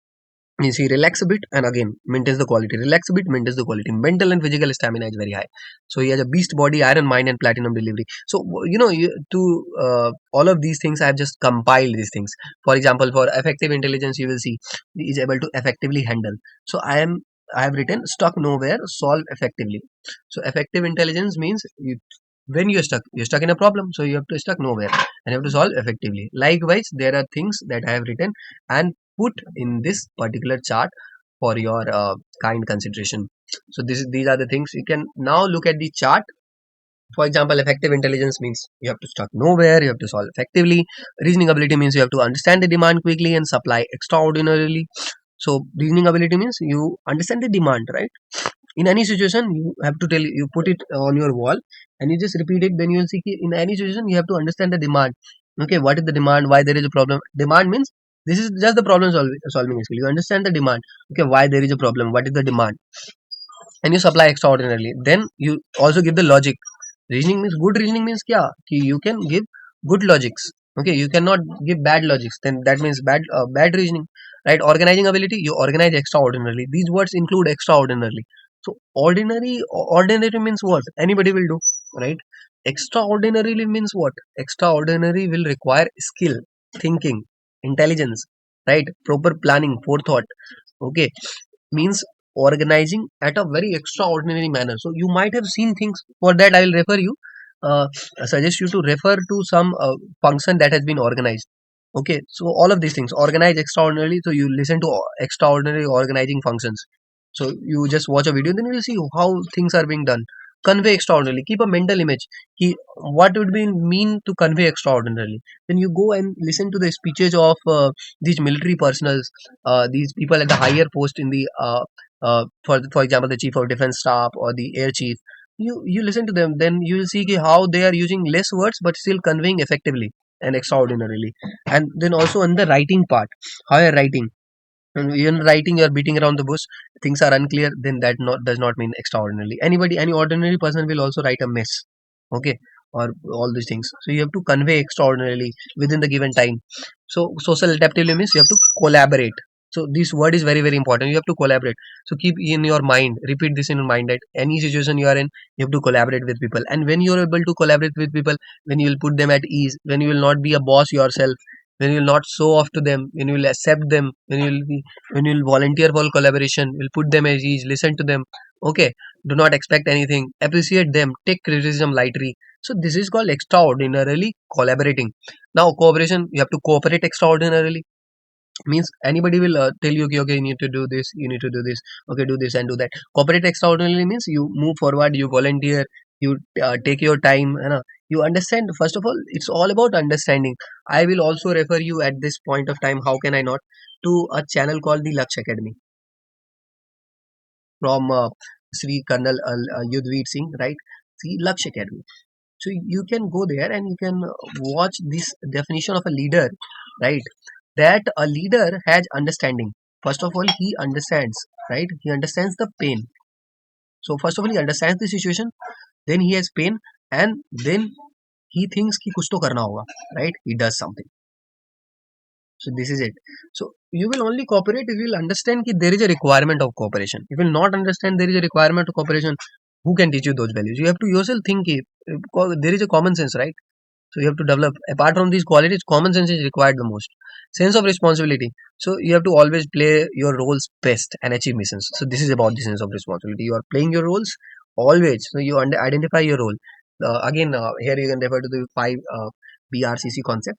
Means he relax a bit and again maintains the quality, relax a bit, maintains the quality. Mental and physical stamina is very high, so he has a beast body, iron mind, and platinum delivery. So to all of these things I have just compiled these things. For example, for effective intelligence, you will see he is able to effectively handle. So I have written stuck nowhere, solve effectively. So effective intelligence means when you're stuck in a problem, so you have to stuck nowhere and you have to solve effectively. Likewise, there are things that I have written and put in this particular chart for your kind consideration. So these are the things you can now look at the chart. For example, effective intelligence means you have to stuck nowhere, you have to solve effectively. Reasoning ability means you have to understand the demand quickly and supply extraordinarily. So reasoning ability means you understand the demand, right? In any situation, you have to tell, you put it on your wall and you just repeat it. Then you will see in any situation you have to understand the demand. Okay, what is the demand, why there is a problem. Demand means this is just the solving skill. You understand the demand. Okay, why there is a problem, what is the demand, and you supply extraordinarily. Then you also give the logic. Reasoning means good. Reasoning means kya ki you can give good logics. Okay, you cannot give bad logics, then that means bad reasoning, right? Organizing ability, you organize extraordinarily. These words include extraordinarily. So ordinary means what anybody will do, right? Extraordinarily means what? Extraordinary will require skill, thinking, intelligence, right? Proper planning, forethought. Okay, means organizing at a very extraordinary manner. So you might have seen things. For that I will refer you, uh, suggest you to refer to some function that has been organized. Okay, so all of these things organize extraordinarily. So you listen to extraordinary organizing functions. So you just watch a video, then you will see how things are being done. Convey extraordinarily, keep a mental image. What would be mean to convey extraordinarily? Then you go and listen to the speeches of these military personals, these people at the higher post in the for example, the chief of defense staff or the air chief. You listen to them, then you will see how they are using less words but still conveying effectively and extraordinarily. And then also on the writing part, how you're writing. And in writing, you're beating around the bush, things are unclear, then that does not mean extraordinarily. Any ordinary person will also write a mess. Okay, or all these things. So you have to convey extraordinarily within the given time. So social adaptability means you have to collaborate. So this word is very very important. You have to collaborate. So keep in your mind, repeat this in your mind, that any situation you are in, you have to collaborate with people. And when you are able to collaborate with people, when you will put them at ease, when you will not be a boss yourself, when you will not show off to them, when you will accept them, when you will volunteer for collaboration, will put them at ease, listen to them. Okay, do not expect anything, appreciate them, take criticism lightly. So this is called extraordinarily collaborating. Now cooperation, you have to cooperate extraordinarily, means anybody will tell you, okay, okay, you need to do this, you need to do this, okay, do this and do that. Cooperate extraordinarily means you move forward, you volunteer, you take your time, you understand. First of all, it's all about understanding. I will also refer you at this point of time, how can I not, to a channel called the Laksh Academy from Sri Colonel Yudhveer Singh, right? See, Laksh Academy. So you can go there and you can watch this definition of a leader, right? That a leader has understanding. First of all, he understands, right? He understands the pain. So first of all, he understands the situation, then he has pain, and then he thinks कि कुछ तो करना होगा, right? He does something. So this is it. So you will only cooperate if you will understand that there is a requirement of cooperation. If you will not understand there is a requirement of cooperation, who can teach you those values? You have to yourself think it. There is a common sense, right? So you have to develop. Apart from these qualities, common sense is required the most. Sense of responsibility. So you have to always play your roles best and achieve missions. So this is about the sense of responsibility. You are playing your roles always. So you identify your role. Again, here you can refer to the BRCC concept.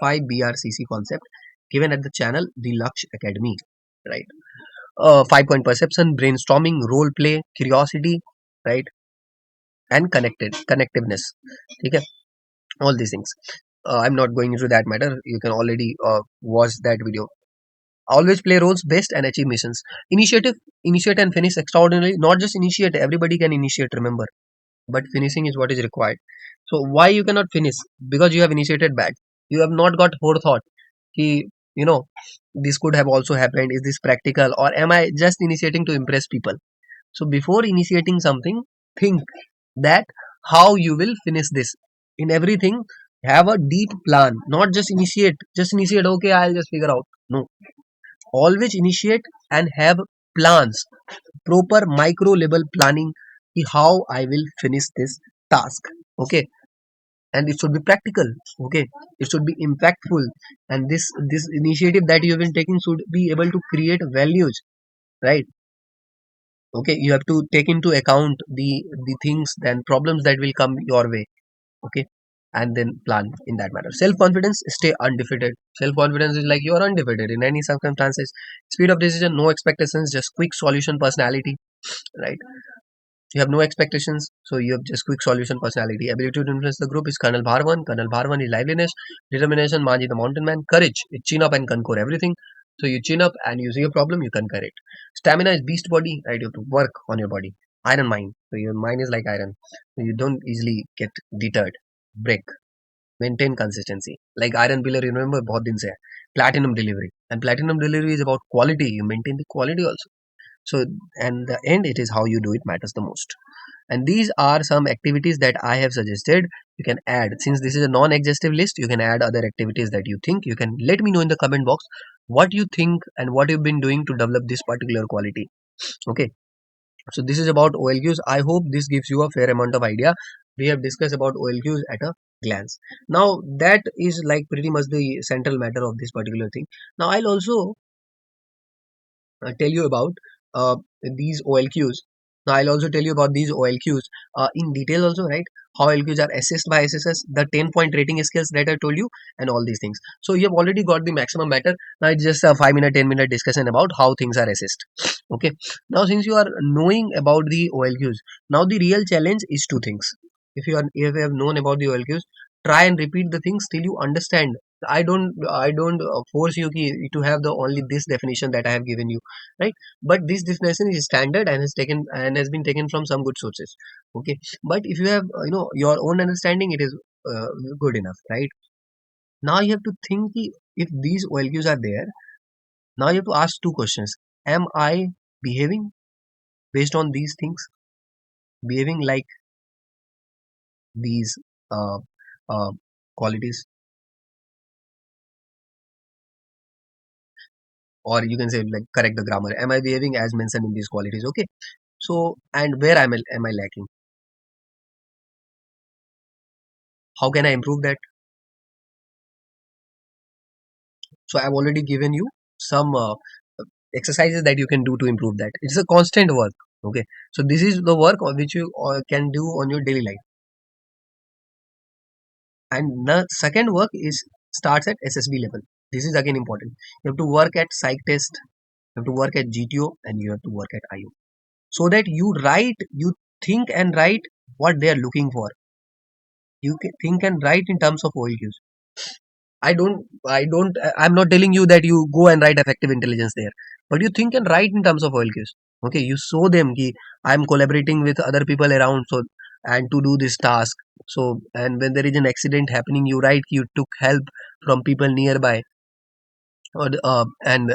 5 BRCC concept given at the channel the Laksh Academy, right? 5 point perception, brainstorming, role play, curiosity, right, and connectiveness. Okay, all these things. I'm not going into that matter. You can already watch that video. Always play roles best and achieve missions. Initiate and finish extraordinarily. Not just initiate. Everybody can initiate. Remember, but finishing is what is required. So why you cannot finish? Because you have initiated bad. You have not got forethought. Ki, you know, this could have also happened. Is this practical, or am I just initiating to impress people? So before initiating something, think that how you will finish this. In everything, have a deep plan. Not just initiate. Just initiate. Okay, I'll just figure out. No, always initiate and have plans. Proper micro level planning. Ki how I will finish this task. Okay, and it should be practical. Okay, it should be impactful, and this initiative that you have been taking should be able to create values, right? Okay, you have to take into account the things then problems that will come your way. Okay, and then plan in that manner. Self confidence, stay undefeated. Self confidence is like you are undefeated in any circumstances. Speed of decision, no expectations, just quick solution personality, right? You have no expectations, so you have just quick solution personality. Ability to influence the group is Colonel Bharwan. Colonel Bharwan is liveliness, determination, Manji the mountain man, courage, it chin up and conquer everything. So you chin up and you see a problem, you conquer it. Stamina is beast body, right? You have to work on your body. Iron mind. So your mind is like iron. So you don't easily get deterred. Break. Maintain consistency. Like iron pillar, you remember, बहुत दिन से है. Platinum delivery. And platinum delivery is about quality. You maintain the quality also. So, and the end, it is how you do it matters the most. And these are some activities that I have suggested. You can add, since this is a non-exhaustive list, you can add other activities that you think. You can let me know in the comment box what you think and what you've been doing to develop this particular quality. Okay, so this is about OLQs. I hope this gives you a fair amount of idea. We have discussed about OLQs at a glance. Now that is like pretty much the central matter of this particular thing. Now I'll also tell you about these OLQs. Now I'll also tell you about these OLQs in detail also, right? How OLQs are assessed by SSS, the 10-point rating scales that I told you, and all these things. So you have already got the maximum matter. Now it's just a 5 minute, 10 minute discussion about how things are assessed. Okay. Now since you are knowing about the OLQs, now the real challenge is two things. If you have known about the OLQs, try and repeat the things till you understand. I don't force you to have the only this definition that I have given you, right? But this definition is standard and has been taken from some good sources. Okay, but if you have your own understanding, it is good enough, right? Now you have to think if these OLQs are there. Now you have to ask two questions: am I behaving based on these things? Behaving like these uh, uh, qualities, or you can say like correct the grammar. Am I behaving as mentioned in these qualities? Okay. So, and where am I lacking? How can I improve that? So I've already given you some exercises that you can do to improve that. It's a constant work. Okay. So this is the work which you can do on your daily life. And the second work is starts at SSB level. This is again important. You have to work at psych test, you have to work at GTO, and you have to work at IO. So that you think and write what they are looking for. You can think and write in terms of OLQs. I'm not telling you that you go and write effective intelligence there, but you think and write in terms of OLQs. Okay, you show them ki I'm collaborating with other people around, so and to do this task. So, and when there is an accident happening, you write you took help from people nearby, or then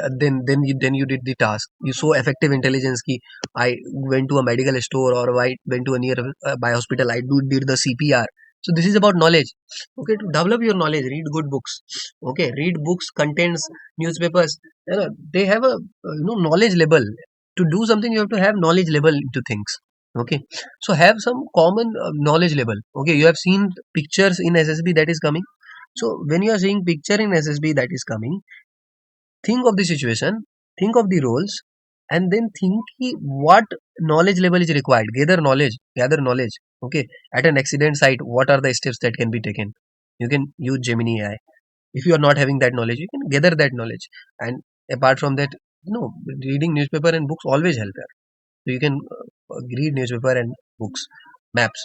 you did the task. You show effective intelligence ki I went to a medical store, or I went to a near by hospital, did the CPR. So this is about knowledge. Okay, to develop your knowledge, read good books. Okay, read books, contents, newspapers. They have a knowledge level. To do something, you have to have knowledge level into things. Okay, so have some common knowledge level. Okay, you have seen pictures in SSB that is coming. So when you are seeing picture in SSB that is coming, think of the situation, think of the roles, and then think what knowledge level is required. Gather knowledge. Okay, at an accident site, what are the steps that can be taken? You can use Gemini AI. If you are not having that knowledge, you can gather that knowledge. And apart from that, reading newspaper and books always help her. So you can read newspaper and books, maps.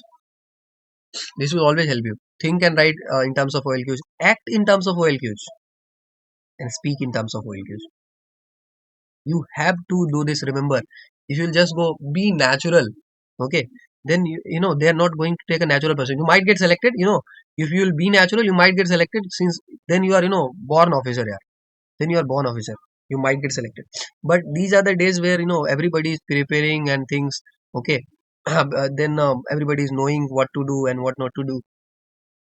This will always help you. Think and write in terms of OLQs, act in terms of OLQs, and speak in terms of OLQs. You have to do this. Remember, if you'll just go be natural, okay, then they are not going to take a natural person. You might get selected, if you will be natural, you might get selected, since then you are born officer. Yeah, then you are born officer, you might get selected. But these are the days where everybody is preparing and things. Okay. Then everybody is knowing what to do and what not to do.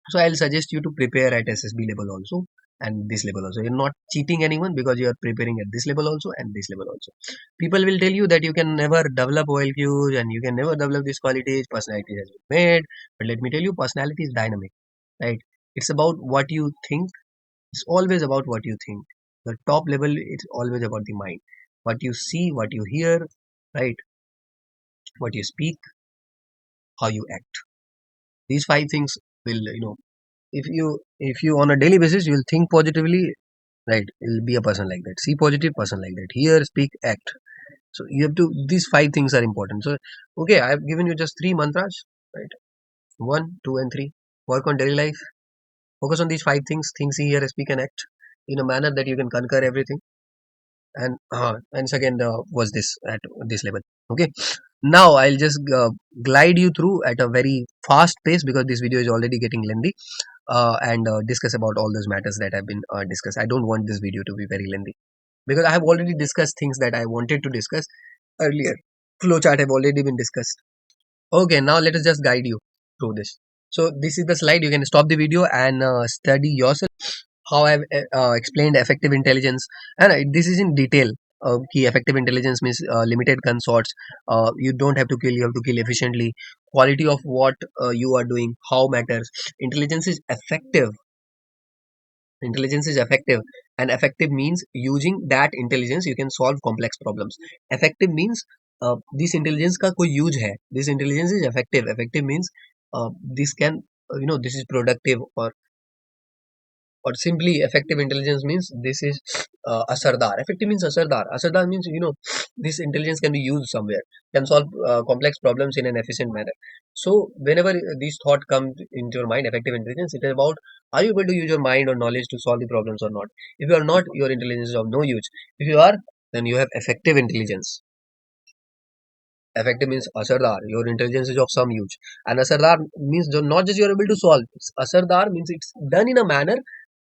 So I'll suggest you to prepare at SSB level also, and this level also. You're not cheating anyone because you are preparing at this level also and this level also. People will tell you that you can never develop OLQs and you can never develop these qualities. Personality has been made, but let me tell you, personality is dynamic, right? It's about what you think. It's always about what you think. The top level, it's always about the mind. What you see, what you hear, right? What you speak, how you act. These five things will, if you on a daily basis you will think positively, right, you'll be a person like that. See positive, person like that. Hear, speak, act. So you have to, these five things are important. So okay, I have given you just three mantras, right? One, two, and three. Work on daily life. Focus on these five things: think, see, hear, speak, and act in a manner that you can conquer everything. And second was this at this level. Okay, now I'll just glide you through at a very fast pace because this video is already getting lengthy, and discuss about all those matters that have been discussed. I don't want this video to be very lengthy because I have already discussed things that I wanted to discuss earlier. Flowchart have already been discussed. Okay, now let us just guide you through this. So this is the slide. You can stop the video and study yourself how I've explained effective intelligence, and this is in detail. Key effective intelligence means limited consorts. You don't have to kill; you have to kill efficiently. Quality of what you are doing, how matters. Intelligence is effective. Intelligence is effective, and effective means using that intelligence you can solve complex problems. Effective means this intelligence का कोई use है. This intelligence is effective. Effective means this can this is productive, or simply effective intelligence means this is asardar. Effective means asardar. Asardar means this intelligence can be used somewhere, can solve complex problems in an efficient manner. So whenever this thought comes into your mind, effective intelligence, it is about, are you able to use your mind or knowledge to solve the problems or not? If you are not, your intelligence is of no use. If you are, then you have effective intelligence. Effective means asardar, your intelligence is of some use. And asardar means not just you are able to solve. Asardar means it's done in a manner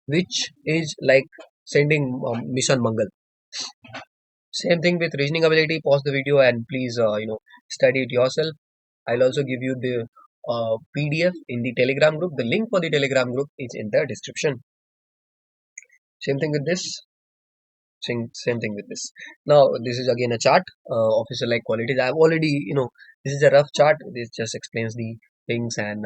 which is like sending mission Mangal. Same thing with reasoning ability. Pause the video and please study it yourself. I'll also give you the PDF in the Telegram group. The link for the Telegram group is in the description. Same thing with this. Same thing with this. Now this is again a chart, officer like qualities. I've already, this is a rough chart. This just explains the things, and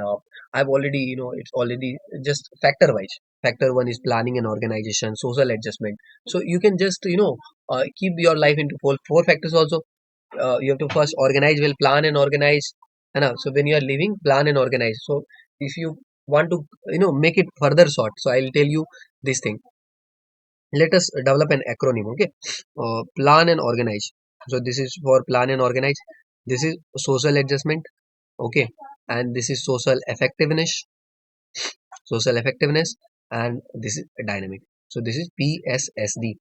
I've already, it's already just factor wise. Factor one is planning and organization, social adjustment. So you can just, keep your life into four factors also. You have to first organize, well, plan and organize. So when you are living, plan and organize. So if you want to, make it further short, so I'll tell you this thing. Let us develop an acronym. Okay, plan and organize. So this is for plan and organize. This is social adjustment. Okay, and this is social effectiveness, and this is dynamic. So this is PSSD.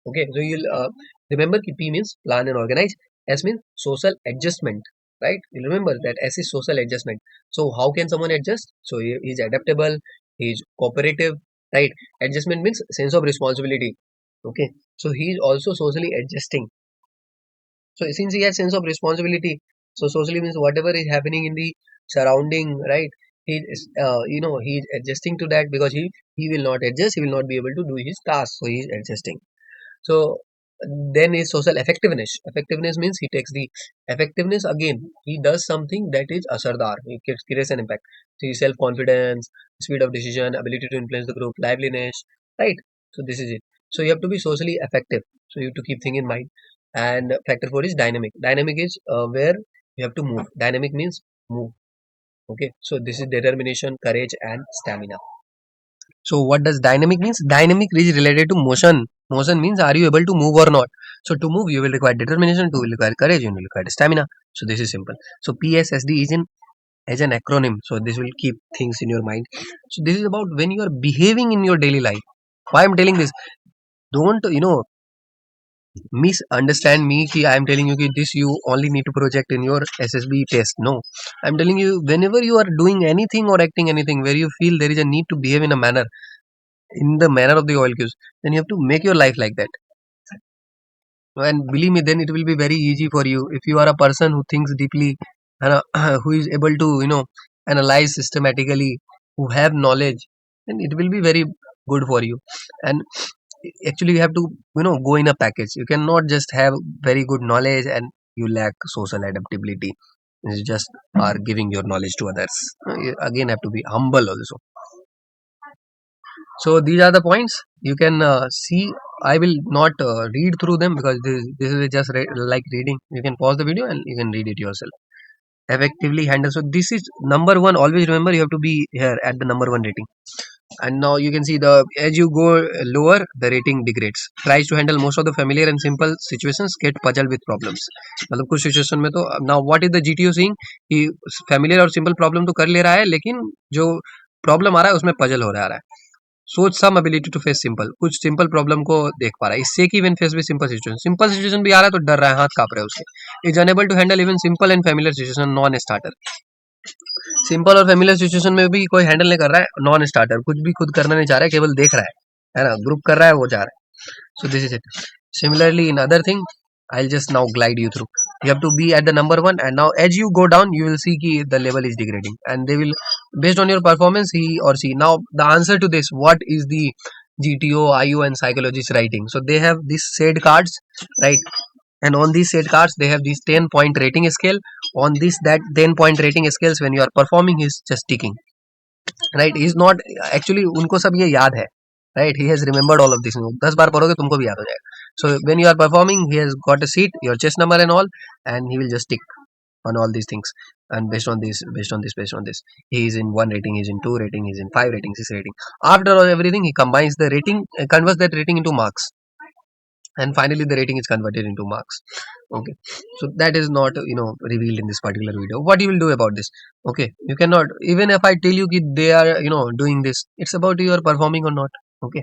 Okay, so you'll remember P means plan and organize, S means social adjustment, right? You'll remember that S is social adjustment. So how can someone adjust? So he is adaptable, he is cooperative, right? Adjustment means sense of responsibility. Okay, so he is also socially adjusting. So since he has sense of responsibility, so socially means whatever is happening in the surrounding, right? He is, he is adjusting to that, because he will not adjust, he will not be able to do his task. So he is adjusting. So then is social effectiveness. Effectiveness means he takes the effectiveness again. He does something that is asardar. He creates an impact. So self confidence, speed of decision, ability to influence the group, liveliness, right? So this is it. So you have to be socially effective. So you have to keep thing in mind. And factor four is dynamic. Dynamic is where you have to move. Dynamic means move. Okay. So this is determination, courage, and stamina. So what does dynamic means? Dynamic is related to motion. Motion means are you able to move or not? So to move you will require determination, to will require courage, you will require stamina. So this is simple. So PSSD is in as an acronym. So this will keep things in your mind. So this is about when you are behaving in your daily life. Why I'm telling this? Don't misunderstand me ki I am telling you ki this you only need to project in your SSB test. No. I'm telling you whenever you are doing anything or acting anything where you feel there is a need to behave in the manner of the OLQs, then you have to make your life like that. And believe me, then it will be very easy for you. If you are a person who thinks deeply and who is able to, analyze systematically, who have knowledge, then it will be very good for you. And actually, you have to, go in a package. You cannot just have very good knowledge and you lack social adaptability. You just are giving your knowledge to others. You again have to be humble also. So these are the points you can see. I will not read through them because this is just like reading. You can pause the video and you can read it yourself. Effectively handle. So this is number one. Always remember you have to be here at the number one rating. And now you can see the as you go lower, the rating degrades. Tries to handle most of the familiar and simple situations, get puzzled with problems. मतलब कुछ situation में तो now what is the GTO saying कि familiar और simple problem तो कर ले रहा है, लेकिन जो प्रॉब्लम आ रहा है उसमें पजल हो रहा है. सोच सम एबिलिटी टू फेस सिंपल, कुछ सिंपल प्रॉब्लम को देख पा रहा है. इससे कि इवन फेस भी सिंपल सिचुएशन भी आ रहा है तो डर रहा है, हाथ कांप रहे हैं उसके. Is unable to handle even simple and familiar situation, non starter. Simple और फेमिलियर सिचुएशन में भी कोई हैंडल नहीं कर रहा है, नॉन स्टार्टर. कुछ भी खुद करना नहीं चाह रहा है, केवल देख रहा है ना. ग्रुप कर रहा है, वो जा रहा है. So this is it. Similarly, in other thing, I'll just now glide you through. You have to be at the number one, and now as you go down, you will see ki the level is degrading, and they will based on your performance, he or she. Now the answer to this, what is the GTO, IO, and psychologist writing? So they have these said cards, right? And on these said cards, they have these 10-point rating scale. On this that 10-point rating scales, when you are performing, he's just ticking. Right is not actually उनको सब ये याद है right he has remembered all of this 10 बार पढ़ोगे तुमको भी याद हो जाएगा so when you are performing he has got a seat your chest number and all and he will just tick on all these things and based on this he is in one rating, he is in two rating, he is in five rating, six rating. After all everything he combines the rating, converts that rating into marks, and finally the rating is converted into marks. Okay, so that is not revealed in this particular video. What you will do about this? Okay, you cannot, even if I tell you that they are doing this, it's about you are performing or not. Okay,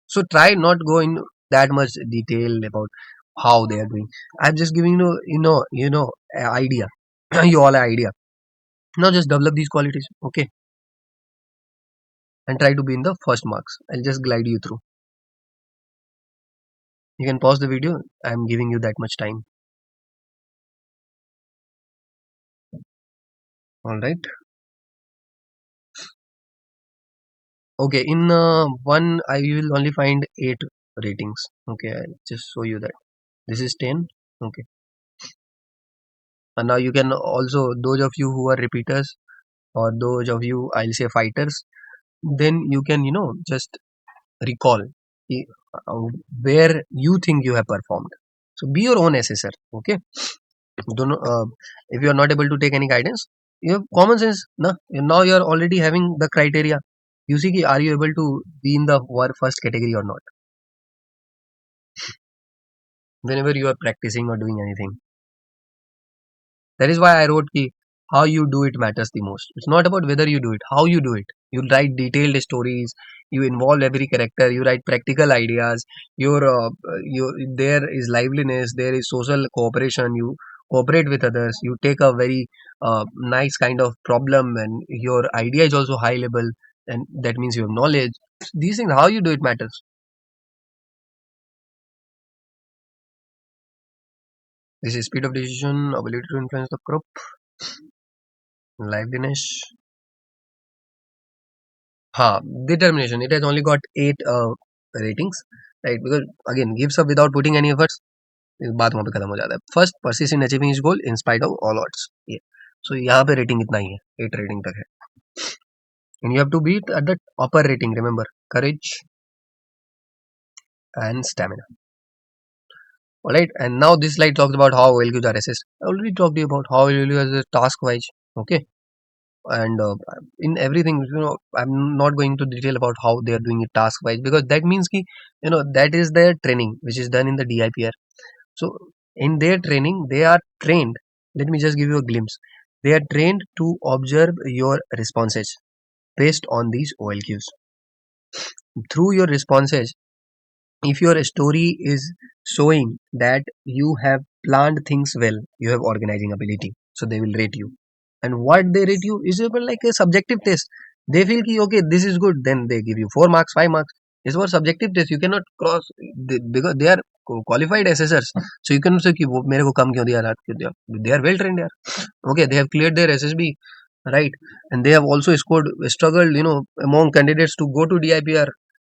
so try not go in that much detail about how they are doing. I'm just giving an idea. You all an idea. Now just develop these qualities. Okay, and try to be in the first marks. I'll just glide you through. You can pause the video. I'm giving you that much time. All right. Okay, in one I will only find 8 ratings. Okay, I'll just show you that. This is 10. Okay, and now you can also, those of you who are repeaters, or those of you I'll say fighters, then you can just recall i- uh, where you think you have performed. So be your own assessor. Okay, don't if you are not able to take any guidance, you have common sense. Na? Now you are already having the criteria. You see, ki, are you able to be in the first category or not? Whenever you are practicing or doing anything, that is why I wrote ki how you do it matters the most. It's not about whether you do it, how you do it. You write detailed stories, you involve every character, you write practical ideas, your there is liveliness, there is social cooperation, you cooperate with others, you take a very nice kind of problem, and your idea is also high level, and that means you have knowledge. These things, how you do it matters. This is speed of decision, ability to influence the group, liveliness. हाँ, determination. It has only got 8 ratings, right? Because again, gives up without putting any efforts. बात वहाँ पे खत्म हो जाता है. First, persist in achieving his goal in spite of all odds. ये. So यहाँ पे rating इतना ही है. 8 rating तक है. And you have to beat at the upper rating. Remember, courage and stamina. Alright. And now this slide talks about how OLQs are assessed. I already talked to you about how OLQs are task wise. Okay. And in everything, I'm not going to detail about how they are doing it task wise, because that means ki, that is their training which is done in the DIPR. So in their training they are trained. Let me just give you a glimpse. They are trained to observe your responses based on these OLQs. Through your responses, if your story is showing that you have planned things well, you have organizing ability, so they will rate you. And what they rate you is even like a subjective test. They feel ki okay, this is good, then they give you 4 marks, 5 marks. It's for subjective test. You cannot cross because they are qualified assessors. So you can say कि वो मेरे को कम क्यों दिया रात क्यों दिया. They are well trained यार. Okay, they have cleared their SSB, right? And they have also scored struggled among candidates to go to DIPR,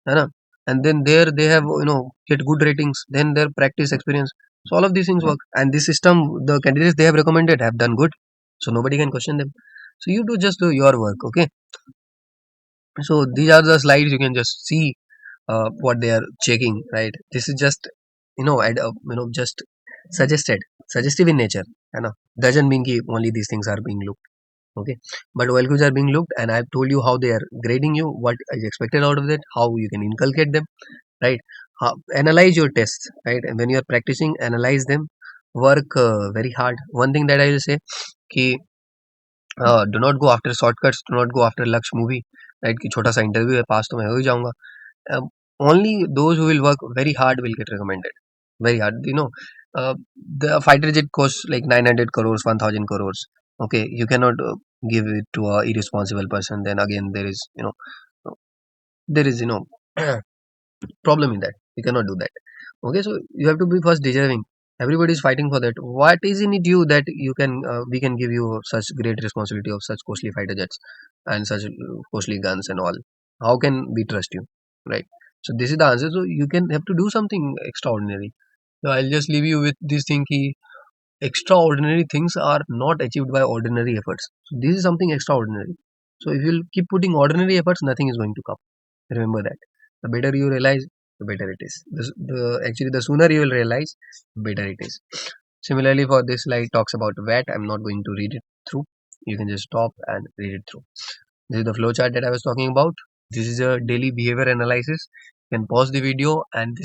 है ना? And then there they have get good ratings, then their practice experience. So all of these things work, and this system, the candidates they have recommended have done good, so nobody can question them. So you do just do your work. Okay, so these are the slides. You can just see what they are checking, right? This is just just suggested, suggestive in nature, you know. Doesn't mean ki only these things are being looked. Okay, but OLQs are being looked, and I've told you how they are grading you, what is expected out of that, how you can inculcate them, right? Analyze your tests, right? And when you are practicing, analyze them, work very hard. One thing that I will say ki do not go after shortcuts, do not go after लक्ष्य movie, right? कि छोटा सा interview है, पास तो मैं हो ही जाऊंगा. um, Only those who will work very hard will get recommended. Very hard, uh, the fighter jet costs like 900 crores, 1000 crores. Okay, you cannot give it to a irresponsible person. Then again, there is there is problem in that. You cannot do that. Okay, so you have to be first deserving. Everybody is fighting for that. What is in it you that you can we can give you such great responsibility of such costly fighter jets and such costly guns and all? How can we trust you, right? So this is the answer. So you can have to do something extraordinary. So I'll just leave you with this thing: ki extraordinary things are not achieved by ordinary efforts. So this is something extraordinary. So if you keep putting ordinary efforts, nothing is going to come. Remember that. The better you realize, the better it is. Actually, the sooner you will realize, the better it is. Similarly, for this slide talks about VAT. I'm not going to read it through. You can just stop and read it through. This is the flowchart that I was talking about. This is a daily behavior analysis. You can pause the video, and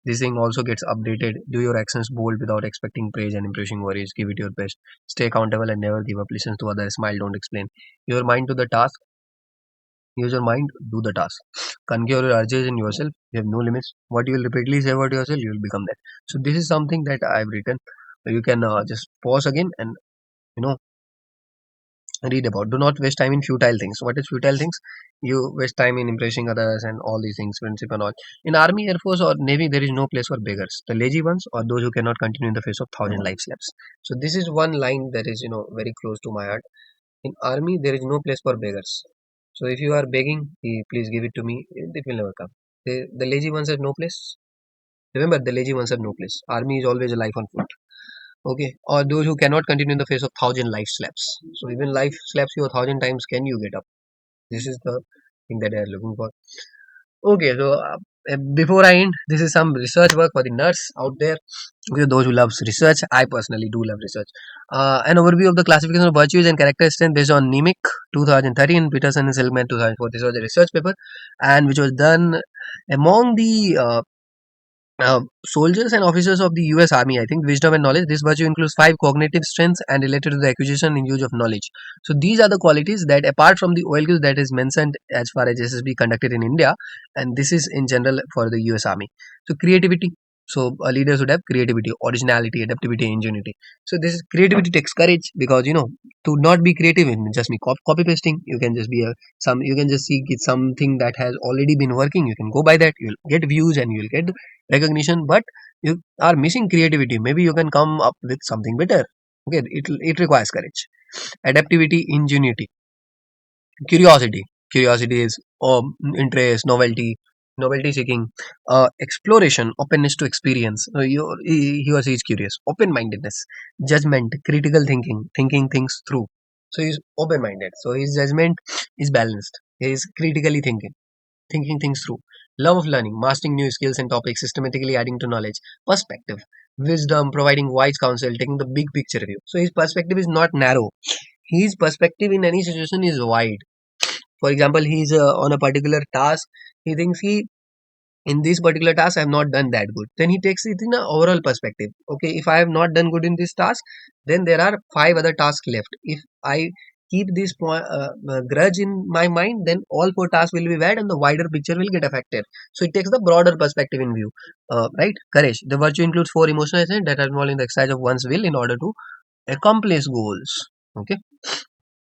this thing also gets updated. Do your actions bold without expecting praise and impressing worries. Give it your best. Stay accountable and never give up. Listen to others. Smile, don't explain. Your mind to the task. Use your mind, do the task. Conquer your urges in yourself. You have no limits. What you will repeatedly say about yourself, you will become that. So this is something that I've written. You can just pause again and you know read about. Do not waste time in futile things. What is futile things? You waste time in impressing others and all these things, friendship and all. In army, air force, or navy, there is no place for beggars. The lazy ones or those who cannot continue in the face of thousand life slaps. So this is one line that is very close to my heart. In army, there is no place for beggars. So if you are begging, please give it to me. It will never come. The lazy ones have no place. Remember, the lazy ones have no place. Army is always a life on foot. Okay, or those who cannot continue in the face of thousand life slaps. So even life slaps you a thousand times, can you get up? This is the thing that they are looking for. Okay, so before I end, this is some research work for the nerds out there. Okay, those who loves research, I personally do love research. An overview of the classification of virtues and character strength based on Nimick 2013, Peterson and Seligman 2004. This was a research paper, and which was done among the soldiers and officers of the US Army. I think wisdom and knowledge. This virtue includes five cognitive strengths and related to the acquisition and use of knowledge. So these are the qualities that, apart from the OLQs that is mentioned as far as SSB conducted in India, and this is in general for the US Army. So creativity. So leaders would have creativity, originality, adaptivity, ingenuity. So this is creativity takes courage, because to not be creative in just be copy pasting. You can just be you can just see it's something that has already been working. You can go by that. You'll get views and you'll get recognition, but you are missing creativity. Maybe you can come up with something better. Okay, it requires courage, adaptivity, ingenuity, curiosity is interest, novelty seeking, exploration, openness to experience. He or she is curious, open mindedness, judgment, critical thinking things through. So he's open minded, so his judgment is balanced. He is critically thinking things through. Love of learning, mastering new skills and topics, systematically adding to knowledge. Perspective, wisdom, providing wise counsel, taking the big picture view. So his perspective is not narrow. His perspective in any situation is wide. For example, he's on a particular task. He thinks in this particular task I have not done that good. Then he takes it in an overall perspective. Okay, if I have not done good in this task, then there are five other tasks left. If I keep this grudge in my mind, then all four tasks will be bad and the wider picture will get affected. So it takes the broader perspective in view. Right? Courage. The virtue includes four emotional essence that are involved in the exercise of one's will in order to accomplish goals. Okay.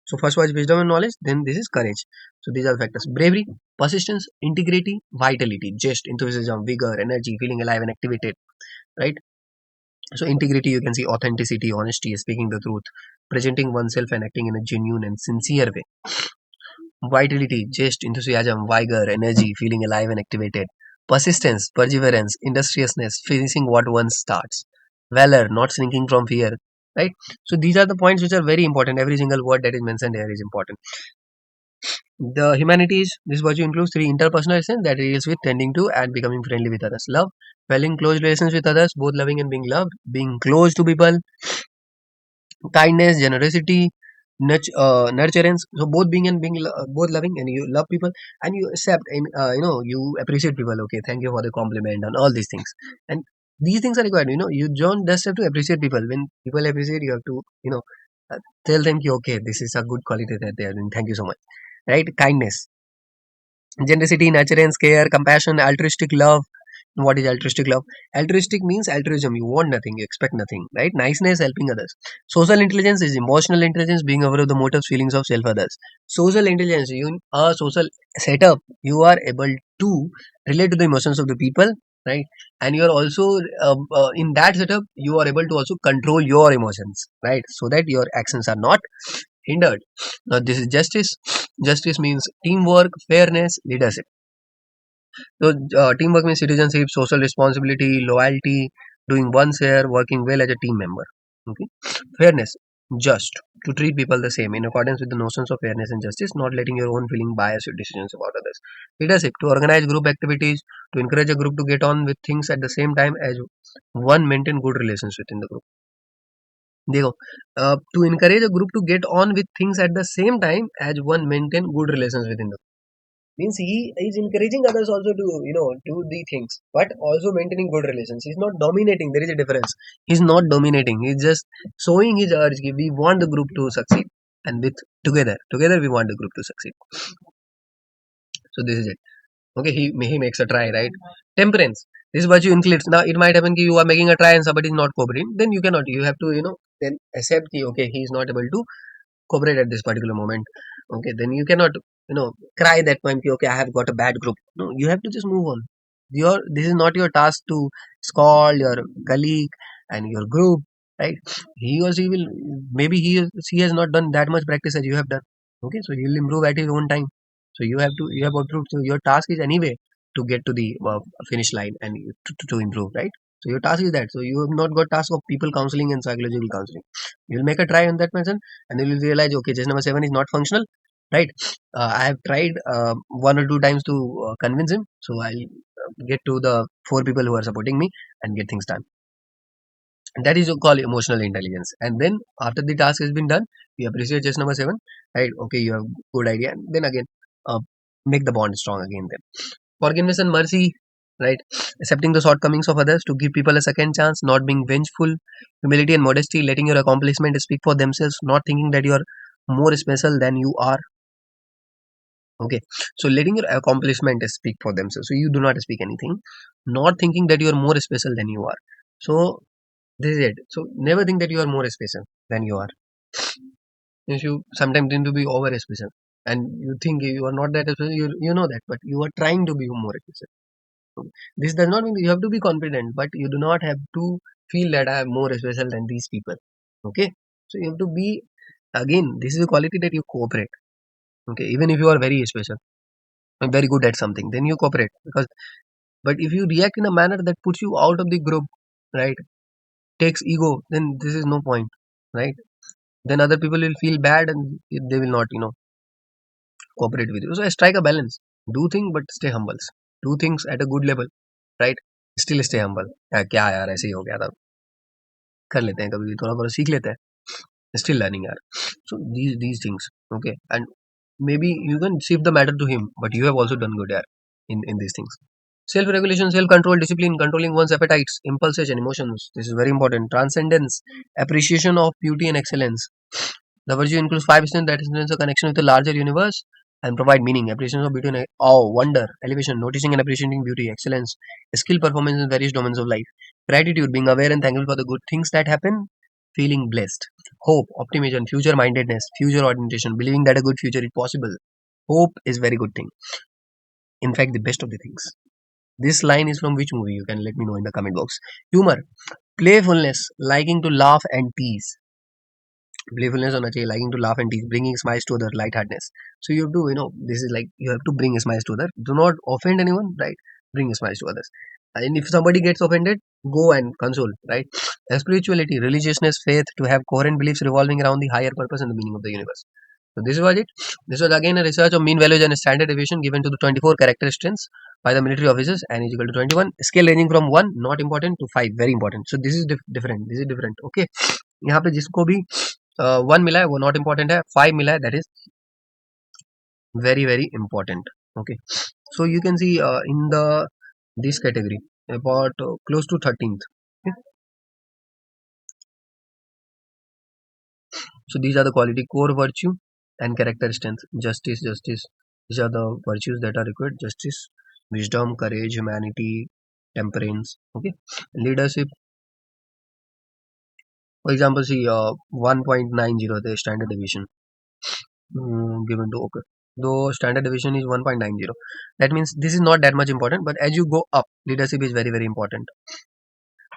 So first was wisdom and knowledge, then this is courage. So these are the factors. Bravery, persistence, integrity, vitality, zest, enthusiasm, vigor, energy, feeling alive and activated. Right? So integrity, you can see authenticity, honesty, speaking the truth, presenting oneself and acting in a genuine and sincere way. Vitality, zest, enthusiasm, vigor, energy, feeling alive and activated. Persistence, perseverance, industriousness, finishing what one starts. Valor, not shrinking from fear. Right? So these are the points which are very important. Every single word that is mentioned here is important. The humanities, this virtue includes three: interpersonal essence that deals with tending to and becoming friendly with others. Love, well in close relations with others, both loving and being loved, being close to people. Kindness, generosity, nurturance. So both being and being both loving, and you love people and you accept and you appreciate people. Okay, thank you for the compliment and all these things. And these things are required. You don't just have to appreciate people. When people appreciate, you have to uh, tell them, okay, this is a good quality that they are doing. Thank you so much. Right? Kindness, generosity, nurturance, care, compassion, altruistic love. What is altruistic love? Altruistic means altruism. You want nothing, you expect nothing, right? Niceness, helping others. Social intelligence is emotional intelligence, being aware of the motives, feelings of self others. Social intelligence, you a social setup, you are able to relate to the emotions of the people, right? And you are also in that setup, you are able to also control your emotions, right? So that your actions are not hindered. Now, this is justice. Justice means teamwork, fairness, leadership. So, teamwork means citizenship, social responsibility, loyalty, doing one's share, working well as a team member. Okay. Fairness, just to treat people the same in accordance with the notions of fairness and justice, not letting your own feeling bias your decisions about others. Leadership, to organize group activities, to encourage a group to get on with things at the same time as one maintain good relations within the group. देखो, to encourage a group to get on with things at the same time as one maintain good relations within the means he is encouraging others also to do the things, but also maintaining good relations. He's not dominating. There is a difference. He's not dominating. He's just showing his urge. We want the group to succeed, and with together we want the group to succeed. So this is it. Okay, he makes a try, right? Temperance, this virtue includes. Now it might happen that you are making a try and somebody is not cooperating, then you cannot, you have to then accept the, okay, he is not able to cooperate at this particular moment. Okay, then you cannot cry that point. Okay, I have got a bad group. No, you have to just move on. This is not your task to scold your colleague and your group, right? He or she will, maybe she has not done that much practice as you have done. Okay, so he will improve at his own time. So you have to, so your task is anyway to get to the finish line and to improve, right? So your task is that. So you have not got task of people counseling and psychological counseling. You will make a try on that person, and you will realize, okay, just number 7 is not functional, right? I have tried one or two times to convince him, so I'll get to the four people who are supporting me and get things done. And that is called emotional intelligence. And then after the task has been done, we appreciate just number 7, right? Okay, you have good idea, and then again, uh, make the bond strong again. Then forgiveness and mercy, right? Accepting the shortcomings of others to give people a second chance, not being vengeful, humility and modesty, letting your accomplishment speak for themselves, not thinking that you are more special than you are. Okay, so letting your accomplishment speak for themselves, so you do not speak anything, not thinking that you are more special than you are. So this is it. So never think that you are more special than you are. If you sometimes tend to be over special, and you think you are not that special, you know that, but you are trying to be more special. So this does not mean that you have to be confident, but you do not have to feel that I am more special than these people. Okay, so you have to be, again, this is a quality that you cooperate. Okay, even if you are very special and very good at something, then you cooperate, because but if you react in a manner that puts you out of the group, right, takes ego, then this is no point, right? Then other people will feel bad and they will not cooperate with you. So I strike a balance. Do things but stay humble. Do things at a good level, right? Still stay humble. क्या यार ऐसे ही हो गया था, कर लेते हैं कभी थोड़ा बहुत सीख लेते हैं, still learning यार. So these things, okay, and maybe you can shift the matter to him, but you have also done good yaar in these things. Self regulation, self control, discipline, controlling one's appetites, impulses and emotions, this is very important. Transcendence, appreciation of beauty and excellence. The virtue includes 5% that is a connection with the larger universe and provide meaning. Appreciation of beauty and awe, wonder, elevation, noticing and appreciating beauty, excellence, skill, performance in various domains of life. Gratitude, being aware and thankful for the good things that happen. Feeling blessed. Hope, optimism, future mindedness, future orientation, believing that a good future is possible. Hope is very good thing. In fact, the best of the things. This line is from which movie? You can let me know in the comment box. Humor, playfulness, liking to laugh and tease. Playfulness होना चाहिए, liking to laugh and tease, bringing smiles to other, lightheartedness. So you have to, this is like you have to bring smiles to other. Do not offend anyone, right? Bring smiles to others. And if somebody gets offended, go and console, right? Spirituality, religiousness, faith, to have coherent beliefs revolving around the higher purpose and the meaning of the universe. So this was it. This was again a research of mean values and standard deviation given to the 24 character strengths by the military officers, and is equal to 21. Scale ranging from 1 not important to 5 very important. So this is different. This is different. Okay. यहाँ पे जिसको भी 1 मिला है वो not important है, 5 मिला है that is very very important. Okay, so you can see in the this category about close to 13th. Okay? So these are the quality: core virtue and character strength. Justice, these are the virtues that are required: justice, wisdom, courage, humanity, temperance. Okay, leadership, for example, see 1.90 the standard deviation given to, okay, though standard deviation is 1.90, that means this is not that much important, but as you go up, leadership is very very important.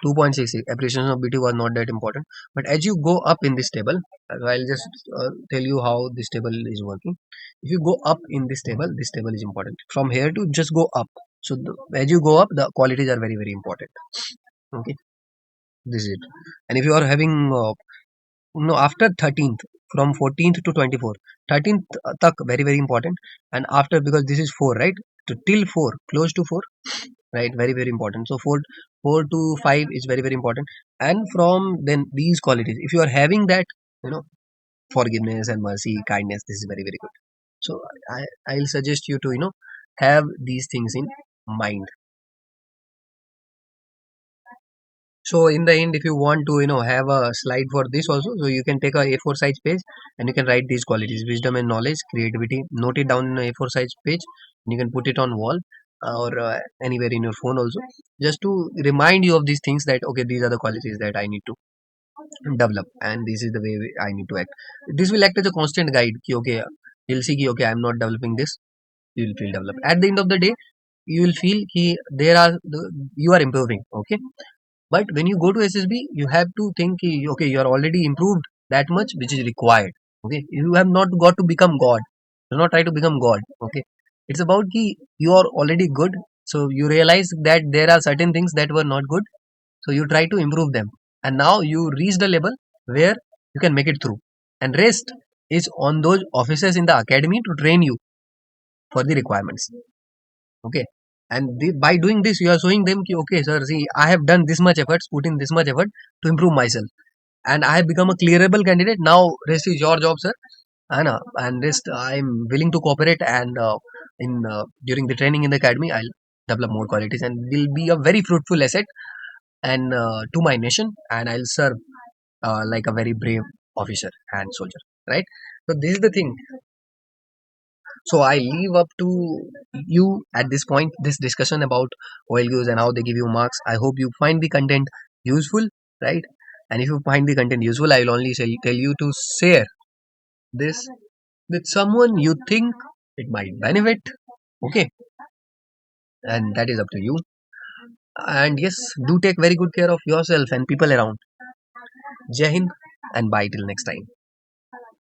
2.66 appreciation of beauty was not that important, but as you go up in this table, I'll just tell you how this table is working. If you go up in this table is important. From here to just go up, so as you go up, the qualities are very very important. Okay, this is it. And if you are having no, after 13th, from 14th to 24, 13th tak very very important, and after, because this is 4, right, to till 4, close to 4, right, very very important. So 4 to 5 is very very important. And from then these qualities, if you are having that, you know forgiveness and mercy, kindness, this is very very good. So I'll suggest you to have these things in mind. So in the end, if you want to, have a slide for this also, so you can take a A4 size page and you can write these qualities: wisdom and knowledge, creativity. Note it down in a A4 size page, and you can put it on wall or anywhere in your phone also, just to remind you of these things, that okay, these are the qualities that I need to develop, and this is the way I need to act. This will act as a constant guide ki, okay, you'll see ki, okay, I'm not developing this, you will feel develop. At the end of the day, you will feel ki there are you are improving, okay. But when you go to SSB, you have to think ki, okay, you are already improved that much which is required, okay. You have not got to become god, do not try to become god, okay. It's about ki you are already good, so you realize that there are certain things that were not good, so you try to improve them, and now you reach the level where you can make it through, and rest is on those officers in the academy to train you for the requirements, okay. And by doing this you are showing them ki, okay sir, see, I have done this much efforts, put in this much effort to improve myself, and I have become a clearable candidate. Now rest is your job, sir. And rest I'm willing to cooperate, and in during the training in the academy I'll develop more qualities and will be a very fruitful asset and to my nation, and I'll serve like a very brave officer and soldier, right? So this is the thing. So I leave up to you at this point this discussion about OLQs and how they give you marks. I hope you find the content useful, right? And if you find the content useful, I will only tell you to share this with someone you think it might benefit, okay. And that is up to you. And yes, do take very good care of yourself and people around. Jai Hind, and bye till next time.